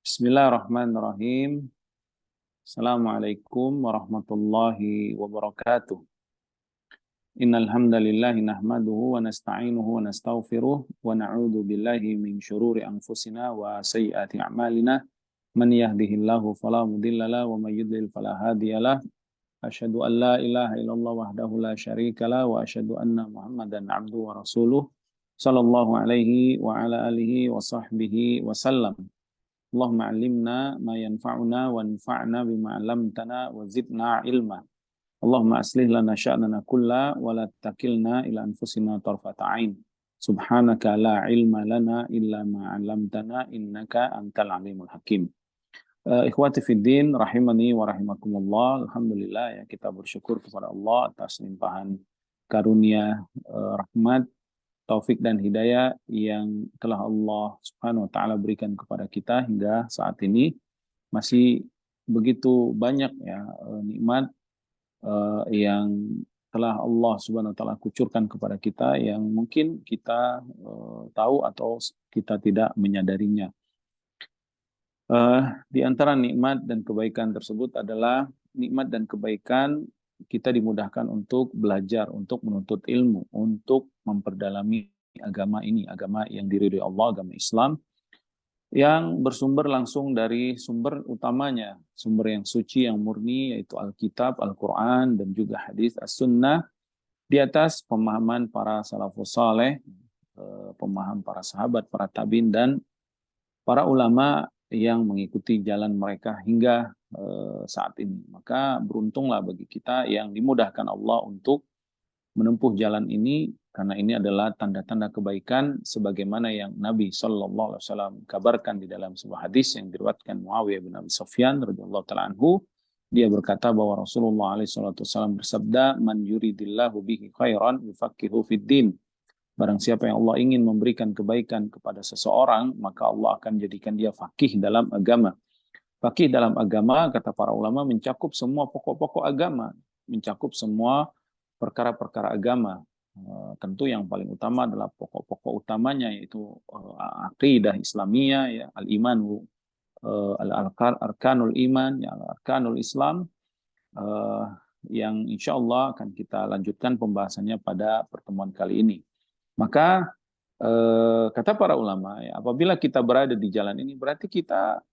Bismillahirrahmanirrahim. Assalamualaikum warahmatullahi wabarakatuh. Innal hamdalillah nahmaduhu wa nasta'inuhu wa nastaghfiruh wa na'udzu billahi min syururi anfusina wa sayyiati a'malina. Man yahdihillahu fala mudhillalah wa may yudlil fala hadiyalah. Asyhadu an la ilaha illallah wahdahu la syarikalah wa asyhadu anna Muhammadan 'abduhu wa rasuluh. Sallallahu alaihi wa ala alihi wa sahbihi wa sallam. Allahumma 'allimna ma yanfa'una wanfa'na bima 'allamtana wa zidna ilma. Allahumma aslih lana sya'nana kulla wa la takilna ila anfusina tarfata 'ain. Subhanaka la ilma lana illa ma 'allamtana innaka antal alimul hakim. Ikhwati fiddin rahimani wa rahimakumullah. Alhamdulillah ya, kita bersyukur kepada Allah atas limpahan karunia rahmat, taufik dan hidayah yang telah Allah Subhanahu wa taala berikan kepada kita hingga saat ini. Masih begitu banyak ya nikmat yang telah Allah Subhanahu wa taala kucurkan kepada kita yang mungkin kita tahu atau kita tidak menyadarinya. Di antara nikmat dan kebaikan tersebut adalah nikmat dan kebaikan kita dimudahkan untuk belajar, untuk menuntut ilmu, untuk memperdalami agama ini, agama yang diridhoi Allah, agama Islam, yang bersumber langsung dari sumber utamanya, sumber yang suci, yang murni, yaitu Alkitab, Al-Quran, dan juga hadis As-Sunnah, di atas pemahaman para salafus saleh, pemahaman para sahabat, para tabi'in, dan para ulama yang mengikuti jalan mereka hingga saat ini. Maka beruntunglah bagi kita yang dimudahkan Allah untuk menempuh jalan ini, karena ini adalah tanda-tanda kebaikan sebagaimana yang Nabi Shallallahu Alaihi Wasallam kabarkan di dalam sebuah hadis yang diriwayatkan Muawiyah bin Abi Sufyan radhiyallahu taala anhu. Dia berkata bahwa Rasulullah Alaihi Wasallam bersabda, "Man yuridillahu bihi khairan yufaqihu fid din." Barang siapa yang Allah ingin memberikan kebaikan kepada seseorang, maka Allah akan jadikan dia faqih dalam agama. Faqih dalam agama, kata para ulama, mencakup semua pokok-pokok agama, mencakup semua perkara-perkara agama. Tentu yang paling utama adalah pokok-pokok utamanya, yaitu aqidah Islamiyah, ya, al-iman, al-arkanul iman, ya, al-arkanul Islam, yang insya Allah akan kita lanjutkan pembahasannya pada pertemuan kali ini. Maka kata para ulama, ya, apabila kita berada di jalan ini, berarti kita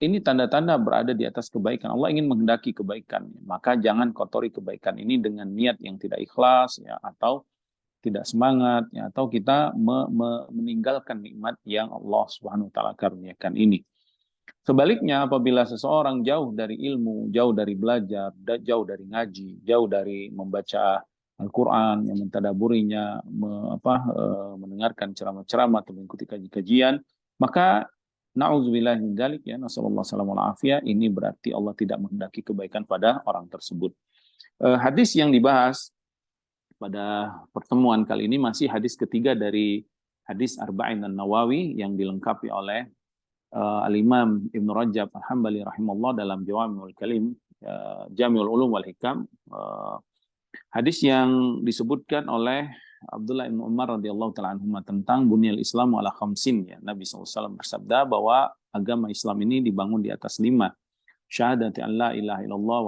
ini tanda-tanda berada di atas kebaikan. Allah ingin menghendaki kebaikan, maka jangan kotori kebaikan ini dengan niat yang tidak ikhlas, ya, atau tidak semangat, ya, atau kita meninggalkan nikmat yang Allah Subhanahu wa taala karuniakan ini. Sebaliknya, apabila seseorang jauh dari ilmu, jauh dari belajar, jauh dari ngaji, jauh dari membaca Al-Quran, yang mentadaburinya, mendengarkan ceramah-ceramah atau mengikuti kajian, maka na'udzubillah min dzalik, ya, nasallallahu alaihi wasallam, ini berarti Allah tidak menghendaki kebaikan pada orang tersebut. Hadis yang dibahas pada pertemuan kali ini masih hadis ketiga dari hadis Arba'in An-Nawawi yang dilengkapi oleh Al-Imam Ibn Rajab Al-Hambali rahimahullah dalam Jawami'ul Kalim, Jami'ul Ulum wal Hikam. Hadis yang disebutkan oleh Abdullah bin Umar radhiyallahu taala anhuma tentang bunyal Islam ala khamsin, ya. Nabi SAW bersabda bahwa agama Islam ini dibangun di atas 5. Syahadati an la ilaha illallah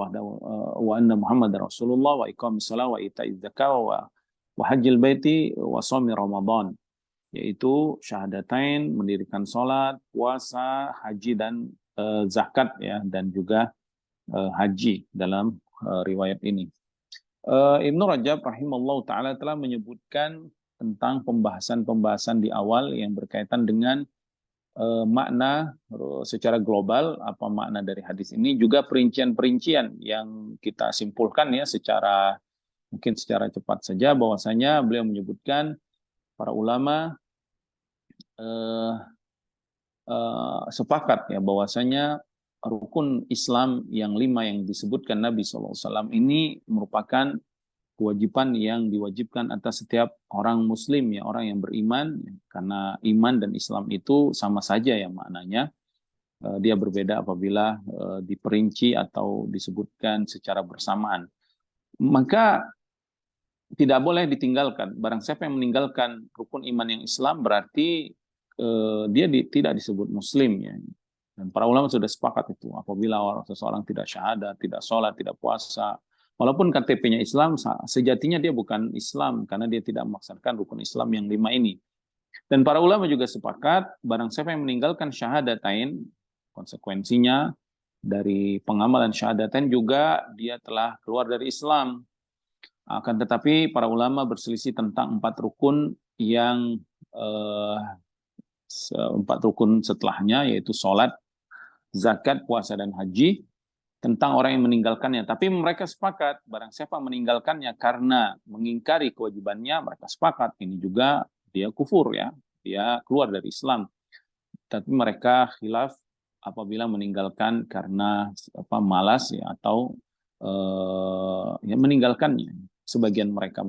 wa anna Muhammadar Rasulullah wa iqamis shalah wa ita'iz zakah wa hajjil baiti wa shaumi Ramadan, yaitu syahadatain, mendirikan salat, puasa, haji, dan zakat, ya, dan juga haji dalam riwayat ini. Ibnu Rajab rahimallahu taala telah menyebutkan tentang pembahasan-pembahasan di awal yang berkaitan dengan makna secara global, apa makna dari hadis ini, juga perincian-perincian yang kita simpulkan, ya, mungkin secara cepat saja, bahwasanya beliau menyebutkan para ulama sepakat, ya, bahwasanya rukun Islam yang 5 yang disebutkan Nabi SAW ini merupakan kewajiban yang diwajibkan atas setiap orang Muslim, ya, orang yang beriman, ya, karena iman dan Islam itu sama saja, ya, maknanya. Dia berbeda apabila diperinci atau disebutkan secara bersamaan. Maka tidak boleh ditinggalkan. Barang siapa yang meninggalkan rukun iman yang Islam, berarti dia tidak disebut Muslim, ya. Dan para ulama sudah sepakat itu. Apabila seseorang tidak syahadat, tidak sholat, tidak puasa, walaupun KTP-nya Islam, sejatinya dia bukan Islam karena dia tidak melaksanakan rukun Islam yang 5 ini. Dan para ulama juga sepakat, barang siapa yang meninggalkan syahadatain, konsekuensinya dari pengamalan syahadatain juga dia telah keluar dari Islam. Akan tetapi para ulama berselisih tentang 4 rukun yang 4 rukun setelahnya, yaitu sholat, zakat, puasa, dan haji, tentang orang yang meninggalkannya. Tapi mereka sepakat, barang siapa meninggalkannya karena mengingkari kewajibannya, mereka sepakat. Ini juga dia kufur ya, dia keluar dari Islam. Tapi mereka khilaf apabila meninggalkan karena malas ya, atau ya meninggalkannya. Sebagian mereka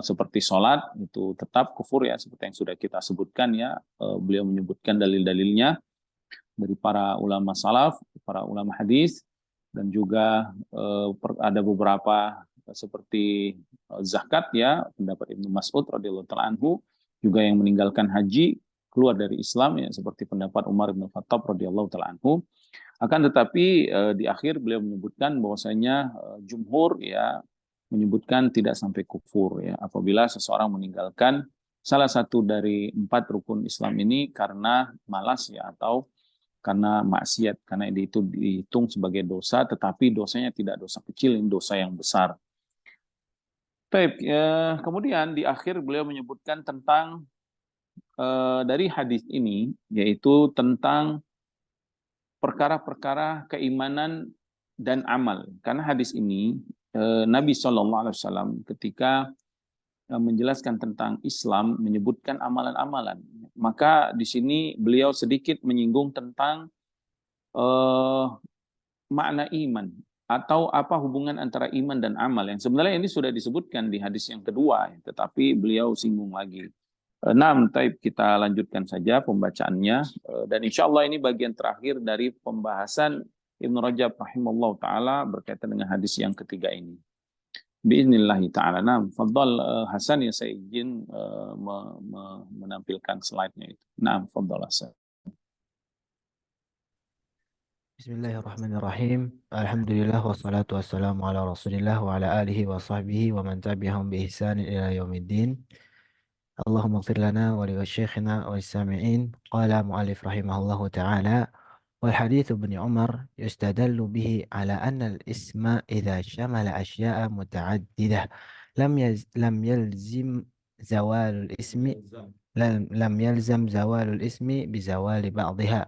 seperti sholat itu tetap kufur ya, seperti yang sudah kita sebutkan ya. Beliau menyebutkan dalil-dalilnya dari para ulama salaf, para ulama hadis, dan juga ada beberapa seperti zakat ya, pendapat Ibnu Mas'ud radhiyallahu taala anhu, juga yang meninggalkan haji keluar dari Islam ya, seperti pendapat Umar bin Khattab radhiyallahu taala anhu. Akan tetapi di akhir beliau menyebutkan bahwasanya jumhur ya menyebutkan tidak sampai kufur ya apabila seseorang meninggalkan salah satu dari 4 rukun Islam ini karena malas ya, atau karena maksiat, karena itu dihitung sebagai dosa, tetapi dosanya tidak dosa kecil, ini dosa yang besar. Baik, kemudian di akhir beliau menyebutkan tentang dari hadis ini, yaitu tentang perkara-perkara keimanan dan amal. Karena hadis ini Nabi SAW ketika menjelaskan tentang Islam menyebutkan amalan-amalan. Maka di sini beliau sedikit menyinggung tentang makna iman atau apa hubungan antara iman dan amal, yang sebenarnya ini sudah disebutkan di hadis yang kedua, tetapi beliau singgung lagi. Nah, kita lanjutkan saja pembacaannya, dan insya Allah ini bagian terakhir dari pembahasan Ibnu Rajab rahimahullah ta'ala berkaitan dengan hadis yang ketiga ini. Biiznillahi ta'ala. Nah, Fadhal Hasan, ya saya izin menampilkan slide-nya itu. Nah, Fadhal Hasan. Bismillahirrahmanirrahim. Alhamdulillah wassalatu wassalamu ala Rasulillah wa ala alihi wa sahbihi wa man tabi'ahum bi ihsanin ila yaumiddin. Allahumma ighfir lana wa li syekhina wa sami'in. Qala mu'allif rahimahullahu ta'ala wal hadithu ibn Umar yustadallu bihi ala anna al-isma idha shamala asya'a muta'addidah lam yalzim zawalul ismi lam yalzam zawalul ismi bizawali ba'dihha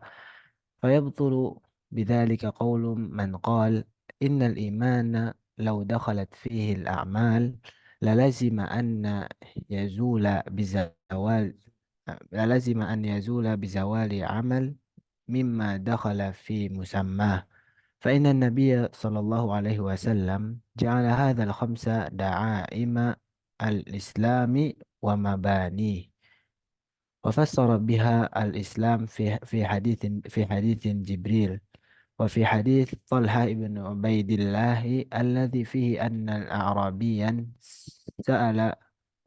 فيبطل بذلك قول من قال إن الإيمان لو دخلت فيه الأعمال للزم أن يزول بزوال للزم أن يزول بزوال عمل مما دخل في مسماه فإن النبي صلى الله عليه وسلم جعل هذا الخمسة دعائم الإسلام ومبانيه وفسر بها الإسلام في حديث جبريل وفي حديث طلحة بن عبيد الله الذي فيه أن الأعرابيا سأل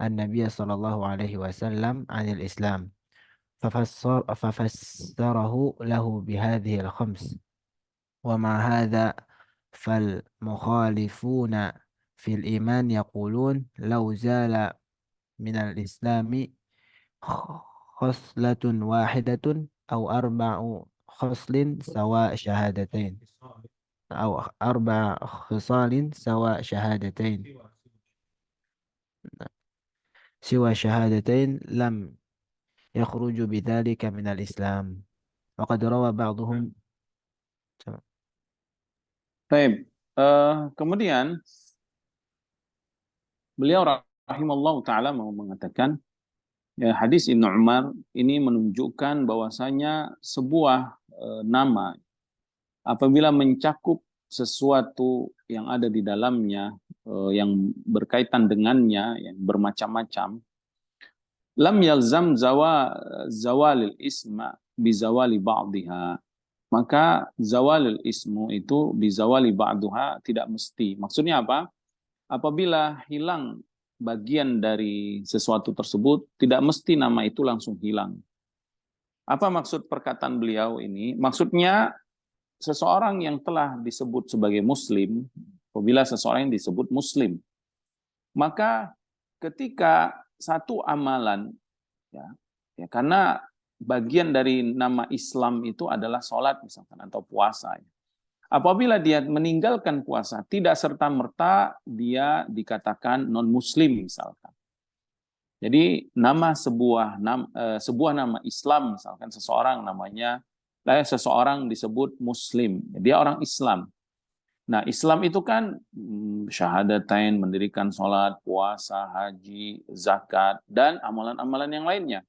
النبي صلى الله عليه وسلم عن الإسلام ففسره له بهذه الخمس. ومع هذا فالمخالفون في الإيمان يقولون لو زال من الإسلام خصلة واحدة أو أربع خصل سواء شهادتين أو أربع خصال سواء شهادتين سوى شهادتين لم يخرج بذلك من الإسلام وقد روى بعضهم. Baik, kemudian beliau rahimahullah ta'ala mau mengatakan, ya, hadis Ibnu Umar ini menunjukkan bahwasanya sebuah nama apabila mencakup sesuatu yang ada di dalamnya, yang berkaitan dengannya, yang bermacam-macam, lam yalzam zawalil isma bizawali ba'diha. Maka zawalil ismu itu bizawali ba'duha tidak mesti. Maksudnya apa? Apabila hilang bagian dari sesuatu tersebut, tidak mesti nama itu langsung hilang. Apa maksud perkataan beliau ini? Maksudnya seseorang yang telah disebut sebagai muslim, apabila seseorang yang disebut muslim, maka ketika satu amalan, ya, ya karena bagian dari nama Islam itu adalah sholat misalkan atau puasa. Apabila dia meninggalkan puasa, tidak serta-merta dia dikatakan non-muslim misalkan. Jadi sebuah nama Islam misalkan seseorang disebut muslim, dia orang Islam. Nah, Islam itu kan syahadatain, mendirikan sholat, puasa, haji, zakat, dan amalan-amalan yang lainnya.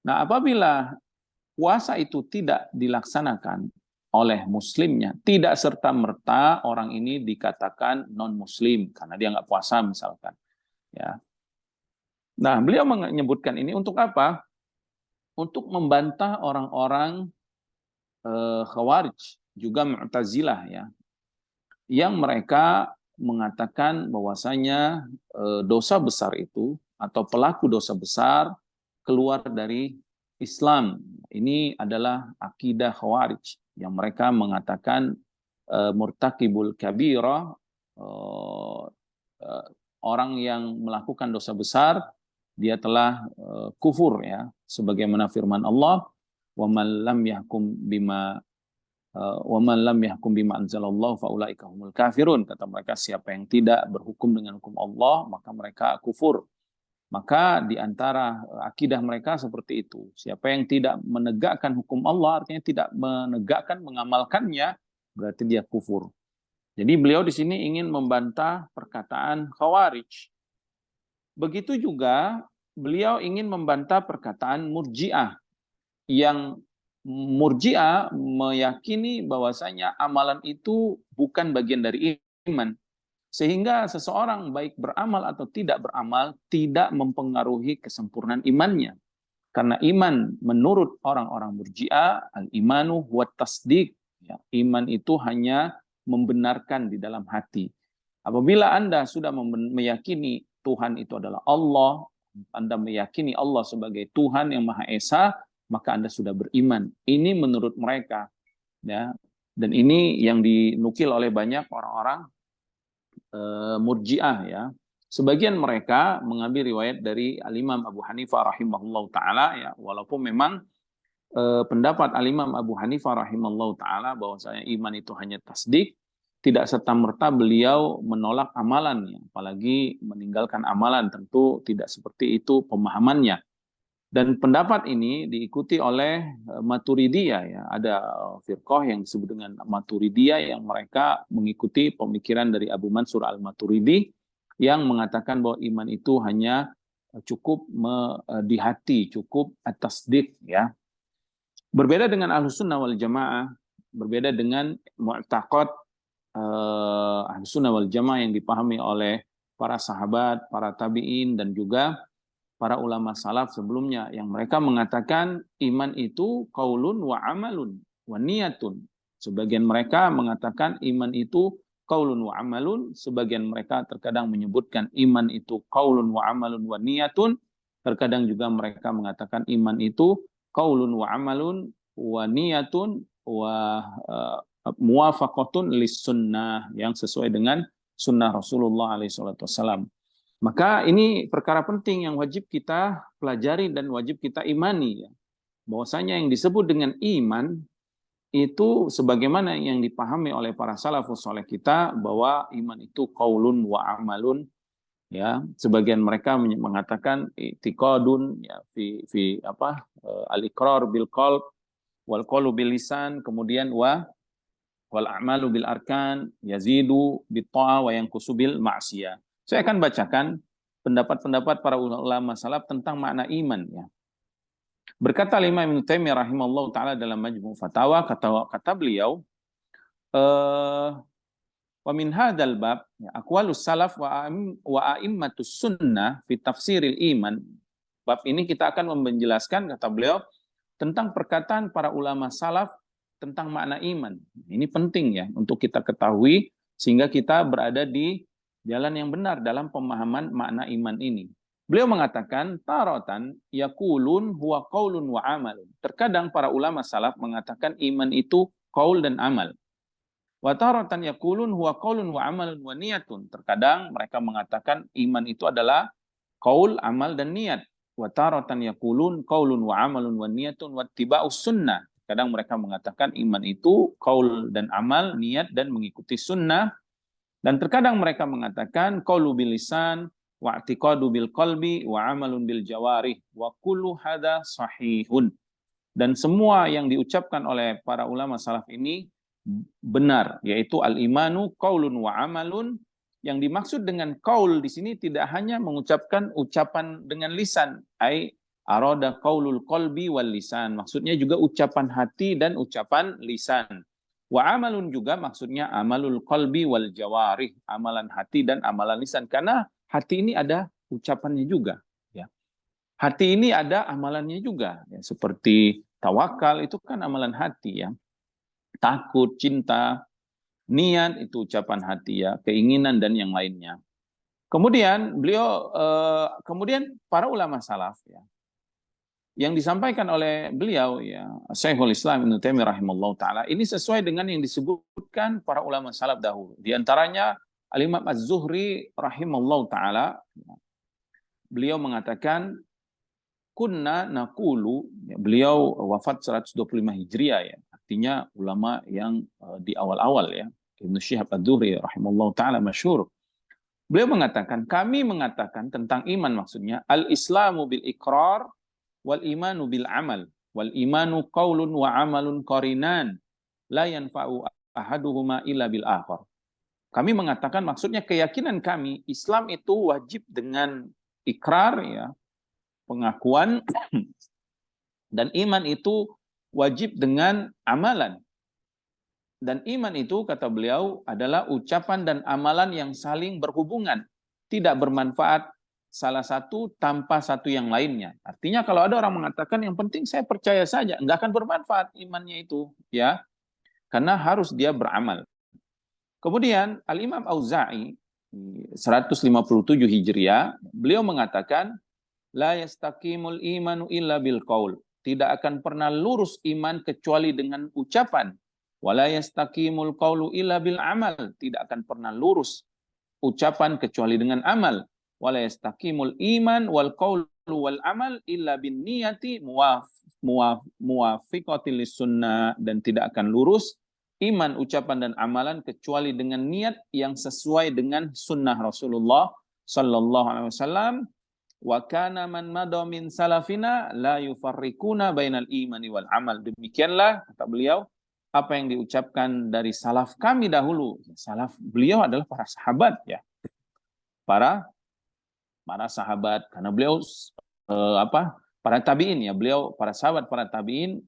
Nah, apabila puasa itu tidak dilaksanakan oleh muslimnya, tidak serta-merta orang ini dikatakan non-muslim karena dia nggak puasa misalkan. Ya. Nah, beliau menyebutkan ini untuk apa? Untuk membantah orang-orang Khawarij, juga Mu'tazilah ya, yang mereka mengatakan bahwasanya dosa besar itu atau pelaku dosa besar keluar dari Islam. Ini adalah akidah Khawarij yang mereka mengatakan murtakibul kabirah, orang yang melakukan dosa besar dia telah kufur ya, sebagaimana firman Allah, wa man lam yahkum bima anzalallahu faulaika humul kafirun. Kata mereka, siapa yang tidak berhukum dengan hukum Allah, maka mereka kufur. Maka di antara akidah mereka seperti itu. Siapa yang tidak menegakkan hukum Allah, artinya tidak menegakkan, mengamalkannya, berarti dia kufur. Jadi beliau di sini ingin membantah perkataan Khawarij. Begitu juga beliau ingin membantah perkataan Murji'ah, yang Murji'ah meyakini bahwasanya amalan itu bukan bagian dari iman. Sehingga seseorang baik beramal atau tidak beramal tidak mempengaruhi kesempurnaan imannya. Karena iman menurut orang-orang Murji'ah, al-imanu huwa tasdiq. Ya, iman itu hanya membenarkan di dalam hati. Apabila Anda sudah meyakini Tuhan itu adalah Allah, Anda meyakini Allah sebagai Tuhan yang Maha Esa, maka Anda sudah beriman. Ini menurut mereka. Ya. Dan ini yang dinukil oleh banyak orang-orang Murji'ah ya. Sebagian mereka mengambil riwayat dari Al-Imam Abu Hanifah rahimahullah ta'ala ya, walaupun memang pendapat Al-Imam Abu Hanifah rahimahullah ta'ala bahwasanya iman itu hanya tasdik, tidak serta-merta beliau menolak amalan, apalagi meninggalkan amalan, tentu tidak seperti itu pemahamannya. Dan pendapat ini diikuti oleh Maturidiyah ya. Ada firqah yang disebut dengan Maturidiyah yang mereka mengikuti pemikiran dari Abu Mansur Al-Maturidi yang mengatakan bahwa iman itu hanya cukup di hati, cukup at-tasdiq ya. Berbeda dengan Ahlussunnah wal Jamaah, berbeda dengan mu'taqad Ahlussunnah wal Jamaah yang dipahami oleh para sahabat, para tabi'in dan juga para ulama salaf sebelumnya, yang mereka mengatakan iman itu qaulun wa amalun wa niyatun. Sebagian mereka mengatakan iman itu qaulun wa amalun, sebagian mereka terkadang menyebutkan iman itu qaulun wa amalun wa niyatun, terkadang juga mereka mengatakan iman itu qaulun wa amalun wa niyatun wa muwafaqatun lis sunnah, yang sesuai dengan sunnah Rasulullah alaihi wasallam. Maka ini perkara penting yang wajib kita pelajari dan wajib kita imani ya. Bahwasanya yang disebut dengan iman itu sebagaimana yang dipahami oleh para salafus saleh kita, bahwa iman itu qaulun wa amalun ya. Sebagian mereka mengatakan i'tiqadun ya fi al-iqrar bil qalb wal qaulu bil lisan, kemudian wal a'malu bil arkan yazidu bit ta'ah wa yanqusu bil ma'siyah. Saya akan bacakan pendapat-pendapat para ulama salaf tentang makna iman ya. Berkata Imam Ibnu Taimiyah rahimahullah taala dalam Majmu' Fatawa, kata beliau, wa min hadzal bab aqwalus salaf wa a'immatus sunnah fi tafsiril iman. Bab ini kita akan menjelaskan, kata beliau, tentang perkataan para ulama salaf tentang makna iman. Ini penting ya untuk kita ketahui sehingga kita berada di jalan yang benar dalam pemahaman makna iman ini. Beliau mengatakan taratan yaqulun huwa qaulun wa amalun. Terkadang para ulama salaf mengatakan iman itu qaul dan amal. Wa taratan yaqulun huwa qaulun wa amalun wa niyatun. Terkadang mereka mengatakan iman itu adalah qaul, amal dan niat. Wa taratan yaqulun qaulun wa amalun wa niyatun wa ittiba'us sunnah. Kadang mereka mengatakan iman itu qaul dan amal, niat dan mengikuti sunnah. Dan terkadang mereka mengatakan qaulu bil lisan wa i'tiqadu bil qalbi wa amalun bil jawarih wa kullu hadza sahihun. Dan semua yang diucapkan oleh para ulama salaf ini benar, yaitu al-imanu qaulun wa amalun. Yang dimaksud dengan qaul di sini tidak hanya mengucapkan ucapan dengan lisan, ai arada qaulul qalbi wal lisan. Maksudnya juga ucapan hati dan ucapan lisan. Wa amalun juga maksudnya amalul qalbi wal jawarih, amalan hati dan amalan lisan. Karena hati ini ada ucapannya juga, ya. Hati ini ada amalannya juga, ya. Seperti tawakal itu kan amalan hati, ya. Takut, cinta, niat itu ucapan hati, ya, keinginan dan yang lainnya. Kemudian kemudian para ulama salaf, ya, yang disampaikan oleh beliau, ya, Syekhul Islam Ibnu Taimiyah rahimallahu taala, ini sesuai dengan yang disebutkan para ulama salaf dahulu. Di antaranya Al-Imam Az-Zuhri rahimallahu taala, beliau mengatakan kunna naqulu, ya, beliau wafat 125 Hijriah, ya. Artinya ulama yang di awal-awal, ya. Ibnu Syihab Az-Zuhri rahimallahu taala masyhur. Beliau mengatakan, kami mengatakan tentang iman maksudnya al-islamu bil iqrar wal imanu bil amal wal imanu qaulun wa amalun qarinan la yanfa'u ahaduhuma illa bil akhar. Kami mengatakan maksudnya keyakinan kami Islam itu wajib dengan ikrar, ya, pengakuan, dan iman itu wajib dengan amalan. Dan iman itu, kata beliau, adalah ucapan dan amalan yang saling berhubungan, tidak bermanfaat salah satu tanpa satu yang lainnya. Artinya kalau ada orang mengatakan yang penting saya percaya saja, enggak akan bermanfaat imannya itu, ya. Karena harus dia beramal. Kemudian Al-Imam Auza'i 157 Hijriah, beliau mengatakan la yastaqimul imanu illa bil qaul. Tidak akan pernah lurus iman kecuali dengan ucapan. Wala yastaqimul qaulu illa bil amal. Tidak akan pernah lurus ucapan kecuali dengan amal. Wala yastaqimul iman wal qaulu wal amal illa bin niyati muwafiqatil sunnah. Dan tidak akan lurus iman, ucapan dan amalan kecuali dengan niat yang sesuai dengan sunnah Rasulullah sallallahu alaihi wasallam. Wa kana man madha min salafina la yufarriquna bainal imani wal amal. Demikianlah, kata beliau, apa yang diucapkan dari salaf kami dahulu. Salaf beliau adalah para sahabat, ya. Para sahabat, karena beliau para tabi'in, ya. Beliau para sahabat, para tabi'in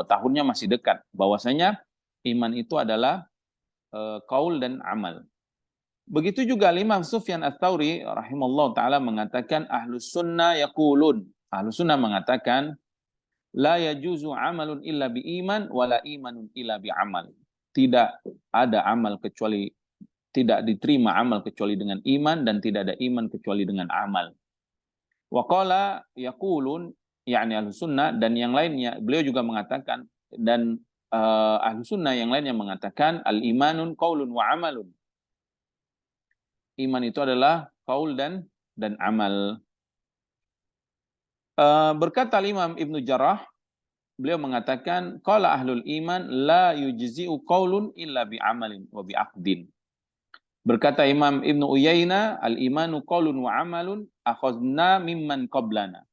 tahunnya masih dekat. Bahwasanya iman itu adalah qaul dan amal. Begitu juga Imam Sufyan Ats-Tsauri rahimallahu taala mengatakan ahlus sunnah yaqulun. Ahlus sunnah mengatakan la yajuzu amalun illa bi iman wala imanun illa bi amal. Tidak ada amal kecuali, tidak diterima amal kecuali dengan iman, dan tidak ada iman kecuali dengan amal. Wa qala yaqulun, yakni ahlus sunnah, dan yang lainnya beliau juga mengatakan, dan ahlus sunnah yang lainnya mengatakan al imanun qaulun wa amalun. Iman itu adalah qaul dan amal. Berkata Imam Ibnu Jarrah, beliau mengatakan qala ahlul iman la yujzi'u qaulun illa bi amalin wa bi aqdin. Berkata Imam Ibnu Uyainah, al imanu qaulun wa amalun akhadna mimman qablana.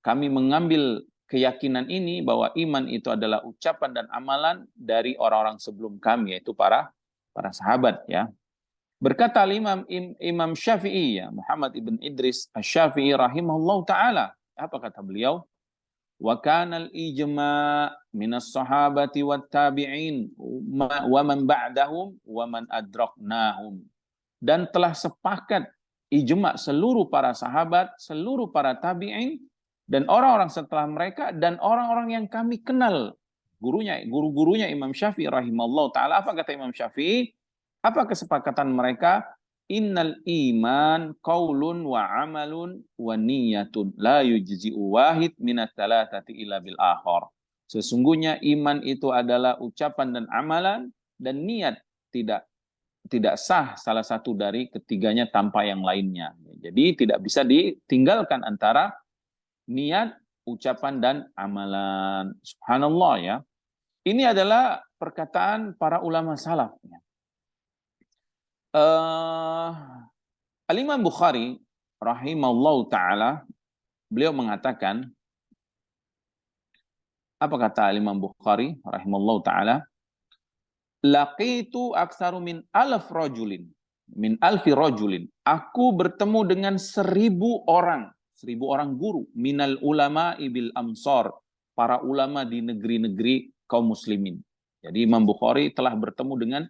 Kami mengambil keyakinan ini bahwa iman itu adalah ucapan dan amalan dari orang-orang sebelum kami, yaitu para sahabat, ya. Berkata Imam Syafi'i, ya, Muhammad ibn Idris Asy-Syafi'i rahimahullahu taala, apa kata beliau? Wa kanal ijma' minas sahabati wat tabi'in wa man ba'dahum wa man adraknahum. Dan telah sepakat ijma' seluruh para sahabat, seluruh para tabi'in, dan orang-orang setelah mereka, dan orang-orang yang kami kenal. Guru-gurunya Imam Syafi'i rahimahullahu taala, apa kata Imam Syafi'i? Apa kesepakatan mereka? innal iman qaulun wa amalun wa niyatun la yujzi'u wahid minat thalathati illa bil akhar. Sesungguhnya iman itu adalah ucapan dan amalan, dan niat tidak tidak sah salah satu dari ketiganya tanpa yang lainnya. Jadi tidak bisa ditinggalkan antara niat, ucapan, dan amalan. Subhanallah ya. Ini adalah perkataan para ulama salaf. Al-Imam Bukhari rahimallahu ta'ala, beliau mengatakan, apa kata Al-Imam Bukhari rahimallahu ta'ala? Laqitu aktsaru min alf rajulin, min alfi rajulin. Aku bertemu dengan 1.000 orang, 1.000 orang guru, minal ulama ibil amsor, para ulama di negeri-negeri kaum muslimin. Jadi Imam Bukhari telah bertemu dengan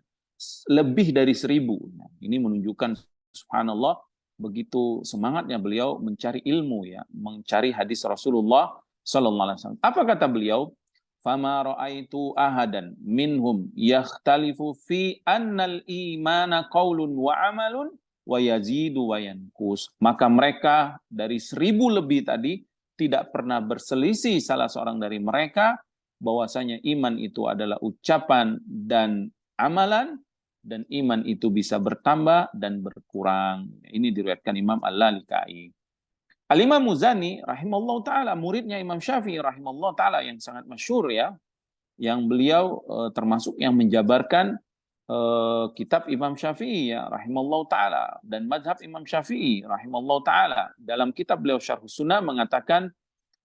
lebih dari 1.000. Nah, ini menunjukkan subhanallah begitu semangatnya beliau mencari ilmu ya, mencari hadis Rasulullah sallallahu alaihi wasallam. Apa kata beliau? Fama ra'aitu ahadan minhum yakhtalifu fi annal imana qaulun wa amalun wa yazidu wa yanqus. Maka mereka dari 1.000 lebih tadi tidak pernah berselisih salah seorang dari mereka bahwasanya iman itu adalah ucapan dan amalan, dan iman itu bisa bertambah dan berkurang. Ini diriwayatkan Imam Al-Lalikai. Al-Imam Muzani rahimahullah ta'ala, muridnya Imam Syafi'i rahimahullah ta'ala yang sangat masyhur ya, yang beliau termasuk yang menjabarkan kitab Imam Syafi'i ya rahimahullah ta'ala, dan mazhab Imam Syafi'i rahimahullah ta'ala. Dalam kitab beliau Syarh Sunnah mengatakan,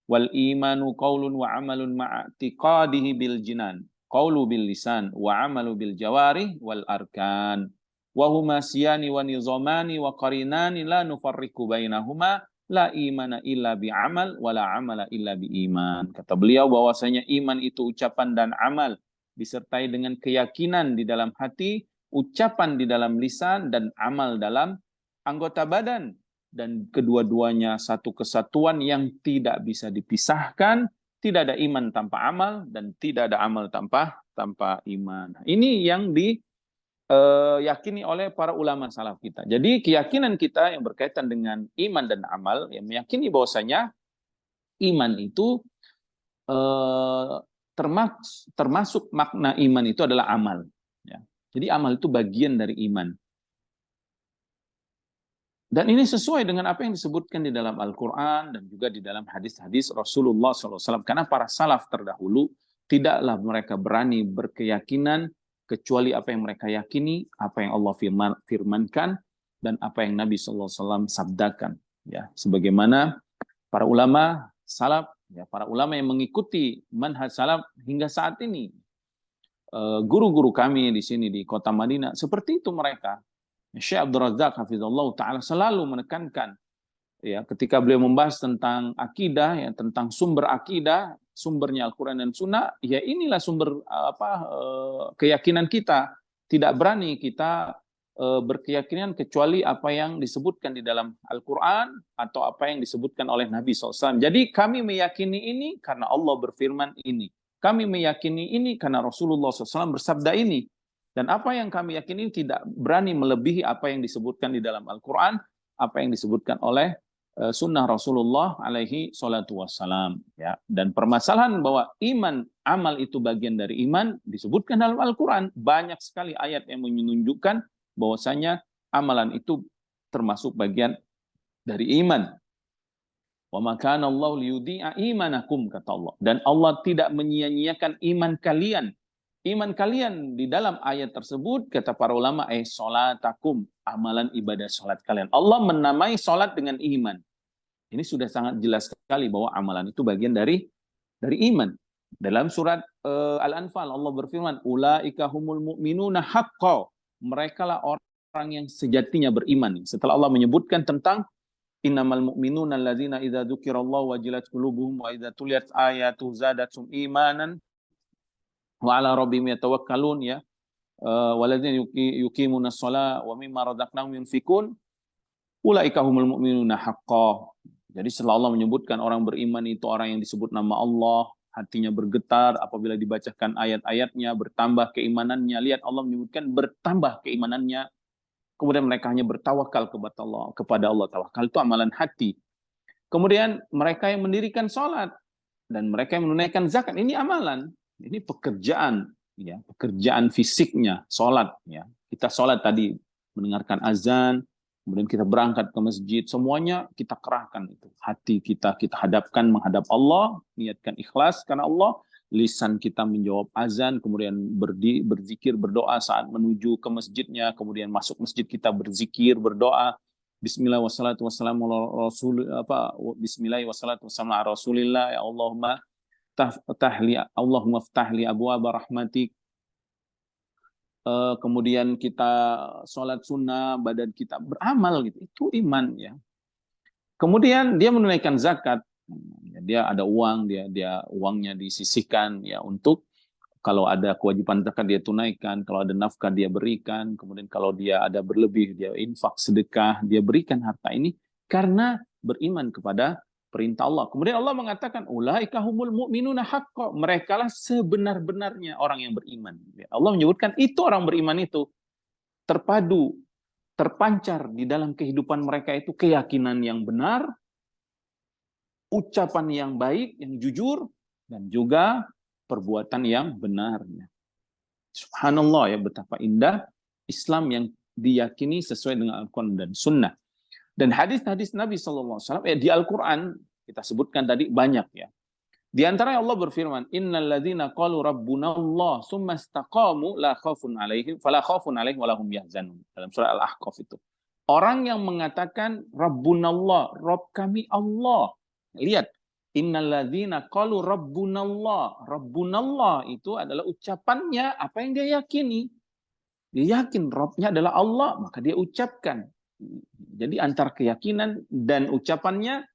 wal imanu qaulun wa amalun ma'atiqadihi bil jinan, qaulu bil lisan wa amalu bil jawarih wal arkan, wa huma siyani wa nizamani wa qarinani la nufarriqu bainahuma, la imana illa bi amal wala amala illa bi iman. Kata beliau bahwasanya iman itu ucapan dan amal disertai dengan keyakinan di dalam hati, ucapan di dalam lisan, dan amal dalam anggota badan, dan kedua-duanya satu kesatuan yang tidak bisa dipisahkan. Tidak ada iman tanpa amal, dan tidak ada amal tanpa iman. Ini yang yakini oleh para ulama salaf kita. Jadi keyakinan kita yang berkaitan dengan iman dan amal, yang meyakini bahwasanya iman itu termasuk makna iman itu adalah amal. Ya. Jadi amal itu bagian dari iman. Dan ini sesuai dengan apa yang disebutkan di dalam Al-Quran dan juga di dalam hadis-hadis Rasulullah SAW. Karena para salaf terdahulu tidaklah mereka berani berkeyakinan kecuali apa yang mereka yakini, apa yang Allah firmankan, dan apa yang Nabi SAW sabdakan. Ya, sebagaimana para ulama salaf, ya, para ulama yang mengikuti manhaj salaf hingga saat ini, guru-guru kami di sini di kota Madinah, seperti itu mereka. Syekh Abdul Razak hafizallahu taala selalu menekankan ya, ketika beliau membahas tentang akidah ya, tentang sumber akidah, sumbernya Al-Quran dan Sunnah, ya inilah sumber keyakinan kita. Tidak berani kita berkeyakinan kecuali apa yang disebutkan di dalam Al-Quran atau apa yang disebutkan oleh Nabi SAW. Jadi kami meyakini ini karena Allah berfirman ini. Kami meyakini ini karena Rasulullah SAW bersabda ini. Dan apa yang kami yakini tidak berani melebihi apa yang disebutkan di dalam Al-Quran, apa yang disebutkan oleh sunnah Rasulullah alaihi salatu wassalam. Ya. Dan permasalahan bahwa iman, amal itu bagian dari iman, disebutkan dalam Al-Quran. Banyak sekali ayat yang menunjukkan bahwasanya amalan itu termasuk bagian dari iman. Wa ma kana Allah liyudhi'a imanakum, kata Allah. Dan Allah tidak menyia-nyiakan iman kalian. Iman kalian di dalam ayat tersebut, kata para ulama, sholatakum, amalan ibadah sholat kalian. Allah menamai sholat dengan iman. Ini sudah sangat jelas sekali bahwa amalan itu bagian dari iman. Dalam surat Al-Anfal Allah berfirman, ulaika humul mu'minuna haqqo. Mereka lah orang yang sejatinya beriman. Setelah Allah menyebutkan tentang innamal mu'minuna allazina idza dzukirallahu wajilat qulubuhum wa idza tuliyat ayatu zadatsum imanan wa ala rabbihim yatawakkalun, ya, waladzina yuqimuna shalah wa mimma razaqnahum yunfikun ulaika humul mu'minuna haqqan. Jadi setelah Allah menyebutkan orang beriman itu orang yang disebut nama Allah, hatinya bergetar apabila dibacakan ayat-ayatnya, bertambah keimanannya. Lihat Allah menyebutkan bertambah keimanannya. Kemudian mereka hanya bertawakal kepada Allah. Tawakal itu amalan hati. Kemudian mereka yang mendirikan sholat dan mereka yang menunaikan zakat, ini amalan, ini pekerjaan, ya, pekerjaan fisiknya, sholat. Ya. Kita sholat tadi, mendengarkan azan, kemudian kita berangkat ke masjid, semuanya kita kerahkan itu. Hati kita hadapkan menghadap Allah, niatkan ikhlas karena Allah, lisan kita menjawab azan, kemudian berzikir, berdoa saat menuju ke masjidnya, kemudian masuk masjid kita berzikir, berdoa, Bismillah wassalatu wassalamu ala rasul Bismillah wassalatu wassalamu ala Rasulillah, ya Allahumma ftahli abwaaba rahmatik. Kemudian kita sholat sunnah, badan kita beramal gitu, itu iman ya. Kemudian dia menunaikan zakat, dia ada uang, dia uangnya disisihkan ya untuk kalau ada kewajiban zakat dia tunaikan, kalau ada nafkah dia berikan, kemudian kalau dia ada berlebih dia infak, sedekah, dia berikan harta ini karena beriman kepada perintah Allah. Kemudian Allah mengatakan ulaika humul mu'minuna haqqo, merekalah sebenar-benarnya orang yang beriman. Allah menyebutkan itu orang beriman itu terpadu, terpancar di dalam kehidupan mereka itu keyakinan yang benar, ucapan yang baik, yang jujur, dan juga perbuatan yang benarnya. Subhanallah ya, betapa indah Islam yang diyakini sesuai dengan Al-Quran dan Sunnah. Dan hadis-hadis Nabi SAW di Al-Quran kita sebutkan tadi banyak ya. Di antaranya Allah berfirman, Innal ladzina qalu rabbuna Allah summa istaqamu la khaufun alaihim fala khaufun alaihim wa lahum yahzanun. Dalam surah Al-Ahqaf itu. Orang yang mengatakan Rabbuna Allah, Rabb kami Allah. Lihat, Innal ladzina qalu rabbunallah. Rabbunallah itu adalah ucapannya apa yang dia yakini. Dia yakin Rabbnya adalah Allah, maka dia ucapkan. Jadi antara keyakinan dan ucapannya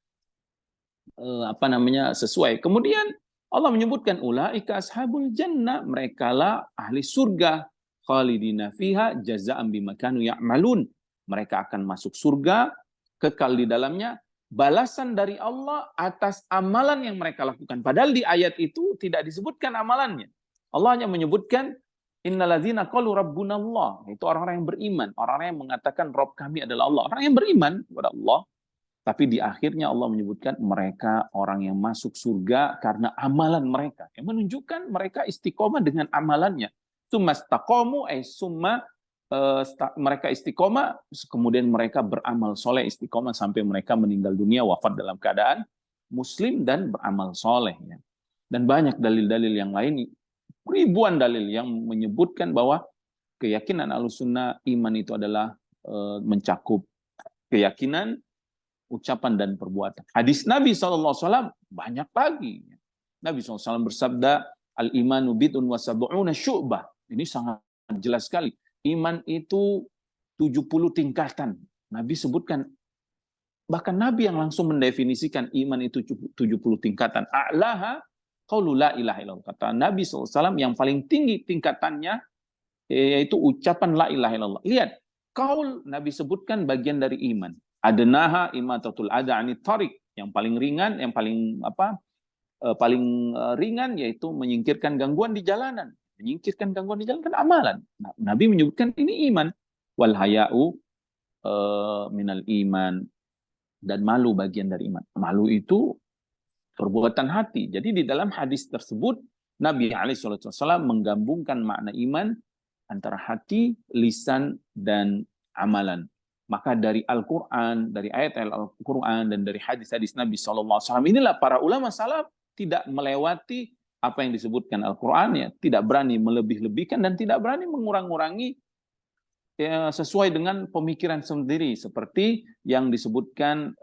sesuai. Kemudian Allah menyebutkan ulaika ashabul jannah, merekalah ahli surga, khalidina fiha jazaa'an bima kanu ya'malun. Mereka akan masuk surga, kekal di dalamnya, balasan dari Allah atas amalan yang mereka lakukan. Padahal di ayat itu tidak disebutkan amalannya. Allah hanya menyebutkan innalladzina qalu rabbunallah, itu orang-orang yang beriman, orang-orang yang mengatakan Rabb kami adalah Allah, orang yang beriman kepada Allah. Tapi di akhirnya Allah menyebutkan mereka orang yang masuk surga karena amalan mereka, yang menunjukkan mereka istiqomah dengan amalannya. Summa istaqamu summa mereka istiqomah, kemudian mereka beramal soleh istiqomah sampai mereka meninggal dunia, wafat dalam keadaan muslim dan beramal soleh. Ya. Dan banyak dalil-dalil yang lain, ribuan dalil yang menyebutkan bahwa keyakinan Ahlussunnah iman itu adalah mencakup keyakinan, ucapan dan perbuatan. Hadis Nabi SAW banyak lagi. Nabi SAW bersabda, al-imanu bid'un wa sab'una syu'bah. Ini sangat jelas sekali. Iman itu 70 tingkatan. Nabi sebutkan, bahkan Nabi yang langsung mendefinisikan iman itu 70 tingkatan. A'laha qaulu la ilaha illallah. Kata Nabi SAW yang paling tinggi tingkatannya yaitu ucapan la ilaha illallah. Lihat, qaul Nabi sebutkan bagian dari iman. Adnaha imatatul adha anit tariq. Yang paling ringan, yang paling ringan yaitu menyingkirkan gangguan di jalanan. Menyingkirkan gangguan di jalan kan amalan. Nah, Nabi menyebutkan ini iman. Wal haya'u minal iman. Dan malu bagian dari iman. Malu itu perbuatan hati. Jadi di dalam hadis tersebut Nabi SAW menggabungkan makna iman antara hati, lisan, dan amalan. Maka dari Al-Quran, dari ayat-ayat Al-Quran, dan dari hadis-hadis Nabi SAW, inilah para ulama salaf tidak melewati apa yang disebutkan Al-Quran, ya, tidak berani melebih-lebihkan dan tidak berani mengurang-urangi ya, sesuai dengan pemikiran sendiri, seperti yang disebutkan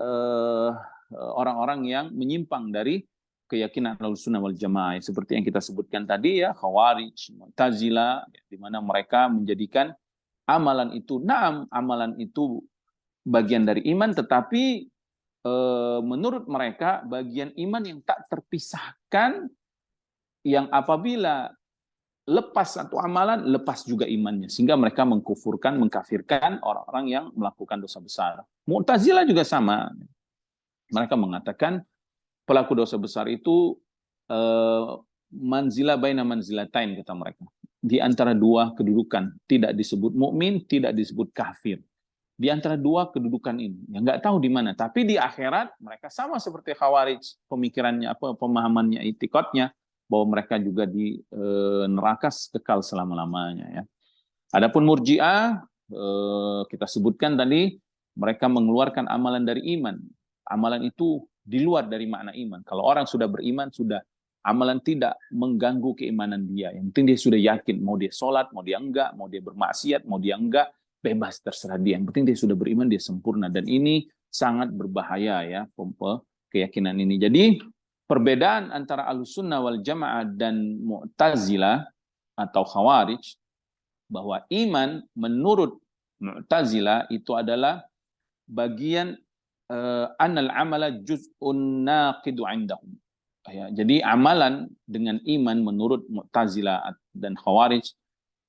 orang-orang yang menyimpang dari keyakinan Ahlussunnah wal Jamaah, seperti yang kita sebutkan tadi ya, Khawarij, Mu'tazilah, ya, di mana mereka menjadikan amalan itu, amalan itu bagian dari iman, tetapi menurut mereka bagian iman yang tak terpisahkan, yang apabila lepas satu amalan, lepas juga imannya. Sehingga mereka mengkafirkan orang-orang yang melakukan dosa besar. Mu'tazilah juga sama. Mereka mengatakan pelaku dosa besar itu manzilah baina manzilatain, kata mereka. Di antara dua kedudukan, tidak disebut mukmin, tidak disebut kafir. di antara dua kedudukan ini. Ya nggak tahu di mana. Tapi di akhirat mereka sama seperti Khawarij, pemikirannya apa, pemahamannya, itikadnya, bahwa mereka juga di neraka kekal selama-lamanya. Ya. Adapun Murji'ah, kita sebutkan tadi, mereka mengeluarkan amalan dari iman. Amalan itu di luar dari makna iman. Kalau orang sudah beriman, sudah amalan tidak mengganggu keimanan dia. Yang penting dia sudah yakin, mau dia sholat, mau dia enggak, mau dia bermaksiat, mau dia enggak, bebas terserah dia. Yang penting dia sudah beriman, dia sempurna. Dan ini sangat berbahaya ya, keyakinan ini. Jadi perbedaan antara Ahlussunnah wal Jamaah dan Mu'tazilah atau Khawarij, bahwa iman menurut Mu'tazilah itu adalah bagian anal amala juz'un naqidu indahum. Ya, jadi amalan dengan iman menurut Mu'tazilah dan Khawarij,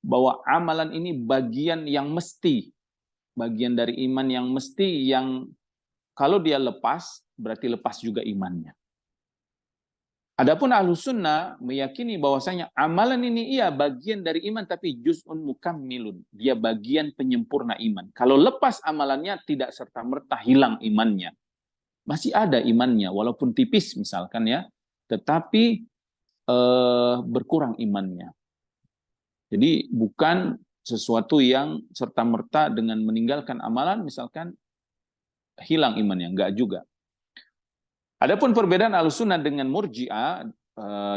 bahwa amalan ini bagian yang mesti, bagian dari iman yang mesti, yang kalau dia lepas berarti lepas juga imannya. Adapun Ahlussunnah meyakini bahwasanya amalan ini iya bagian dari iman, tapi juz'un mukammilun. Dia bagian penyempurna iman. Kalau lepas amalannya tidak serta-merta hilang imannya. Masih ada imannya walaupun tipis misalkan ya, tetapi berkurang imannya. Jadi bukan sesuatu yang serta-merta dengan meninggalkan amalan misalkan hilang imannya, enggak juga. Adapun perbedaan Ahlussunnah dengan Murji'ah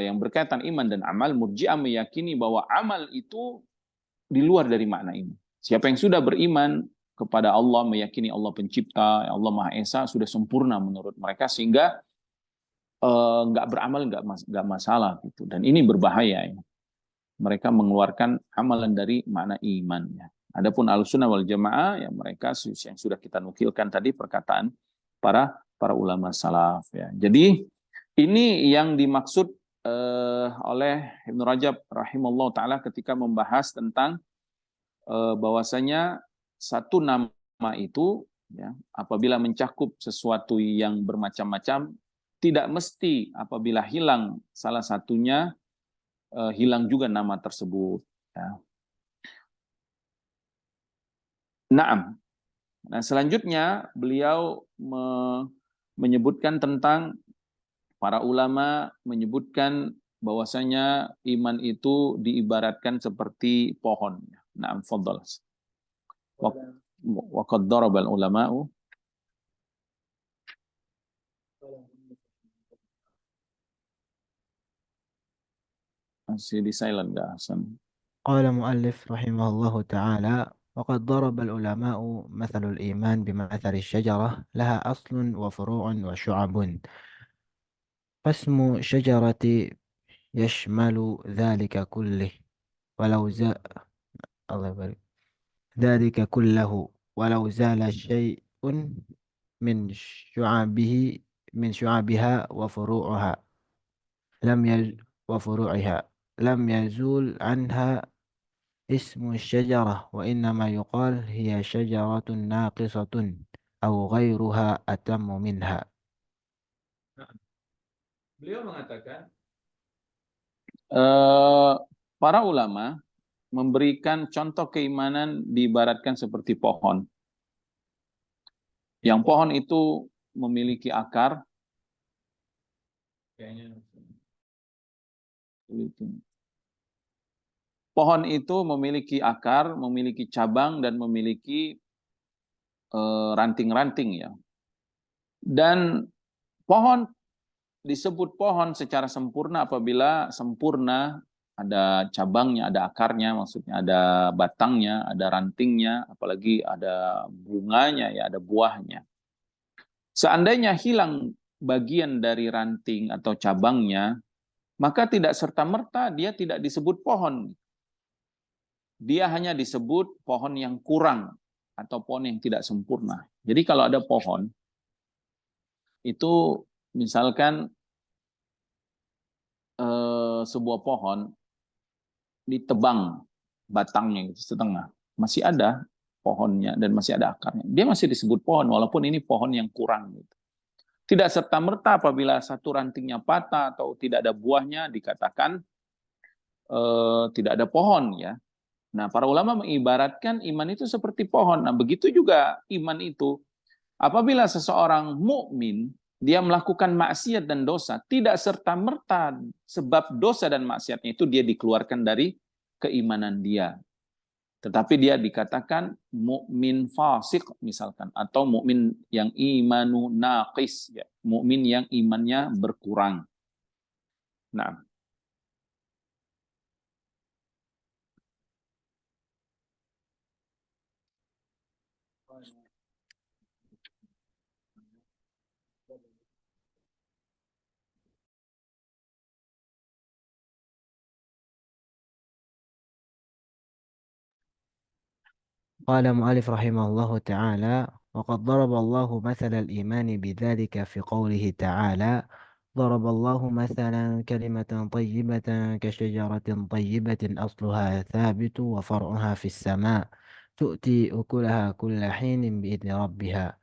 yang berkaitan iman dan amal, Murji'ah meyakini bahwa amal itu di luar dari makna iman. Siapa yang sudah beriman kepada Allah, meyakini Allah pencipta, Allah Maha Esa, sudah sempurna menurut mereka, sehingga nggak beramal nggak masalah gitu. Dan ini berbahaya ya. Mereka mengeluarkan amalan dari makna imannya. Adapun Ahlussunnah wal Jamaah, ya mereka yang sudah kita nukilkan tadi perkataan para ulama salaf ya. Jadi ini yang dimaksud oleh Ibnu Rajab rahimahullah taala ketika membahas tentang bahwasanya satu nama itu ya, apabila mencakup sesuatu yang bermacam-macam, tidak mesti apabila hilang salah satunya hilang juga nama tersebut ya. Naam. Nah, selanjutnya beliau menyebutkan tentang para ulama menyebutkan bahwasanya iman itu diibaratkan seperti pohon. Naam, fadhal. Wa qad darabal ulama'u masih di silent enggak Hasan? قال مؤلف رحمه الله تعالى: وقد ضرب العلماء مثل الإيمان بمثل الشجرة لها أصل وفروع وشعب، فاسم شجرة يشمل ذلك كله ولو زال الله يبارك ذلك كله ولو زال شيء من شعابه من شعابها وفروعها لم يز وفروعها لم يزول عنها اسم الشجرة، وإنما يقال هي شجرة ناقصة أو غيرها أتم منها. Beliau mengatakan para ulama memberikan contoh keimanan diibaratkan seperti pohon. Yang pohon itu memiliki akar. Pohon itu memiliki akar, memiliki cabang, dan memiliki ranting-ranting ya. Dan pohon disebut pohon secara sempurna apabila sempurna, ada cabangnya, ada akarnya, maksudnya ada batangnya, ada rantingnya, apalagi ada bunganya ya, ada buahnya. Seandainya hilang bagian dari ranting atau cabangnya, maka tidak serta-merta dia tidak disebut pohon. Dia hanya disebut pohon yang kurang atau pohon yang tidak sempurna. Jadi kalau ada pohon, itu misalkan sebuah pohon ditebang batangnya gitu setengah, masih ada pohonnya dan masih ada akarnya, dia masih disebut pohon walaupun ini pohon yang kurang gitu. Tidak serta-merta apabila satu rantingnya patah atau tidak ada buahnya dikatakan tidak ada pohon ya. Nah, para ulama mengibaratkan iman itu seperti pohon. Nah, begitu juga iman itu. Apabila seseorang mukmin, dia melakukan maksiat dan dosa, tidak serta-merta sebab dosa dan maksiatnya itu dia dikeluarkan dari keimanan dia. Tetapi dia dikatakan mukmin fasik misalkan, atau mukmin yang imanu naqis, ya, mukmin yang imannya berkurang. Nah, قال مؤلف رحمه الله تعالى: وقد ضرب الله مثل الإيمان بذلك في قوله تعالى: ضرب الله مثلا كلمة طيبة كشجرة طيبة أصلها ثابت وفرعها في السماء تؤتي أكلها كل حين بإذن ربها.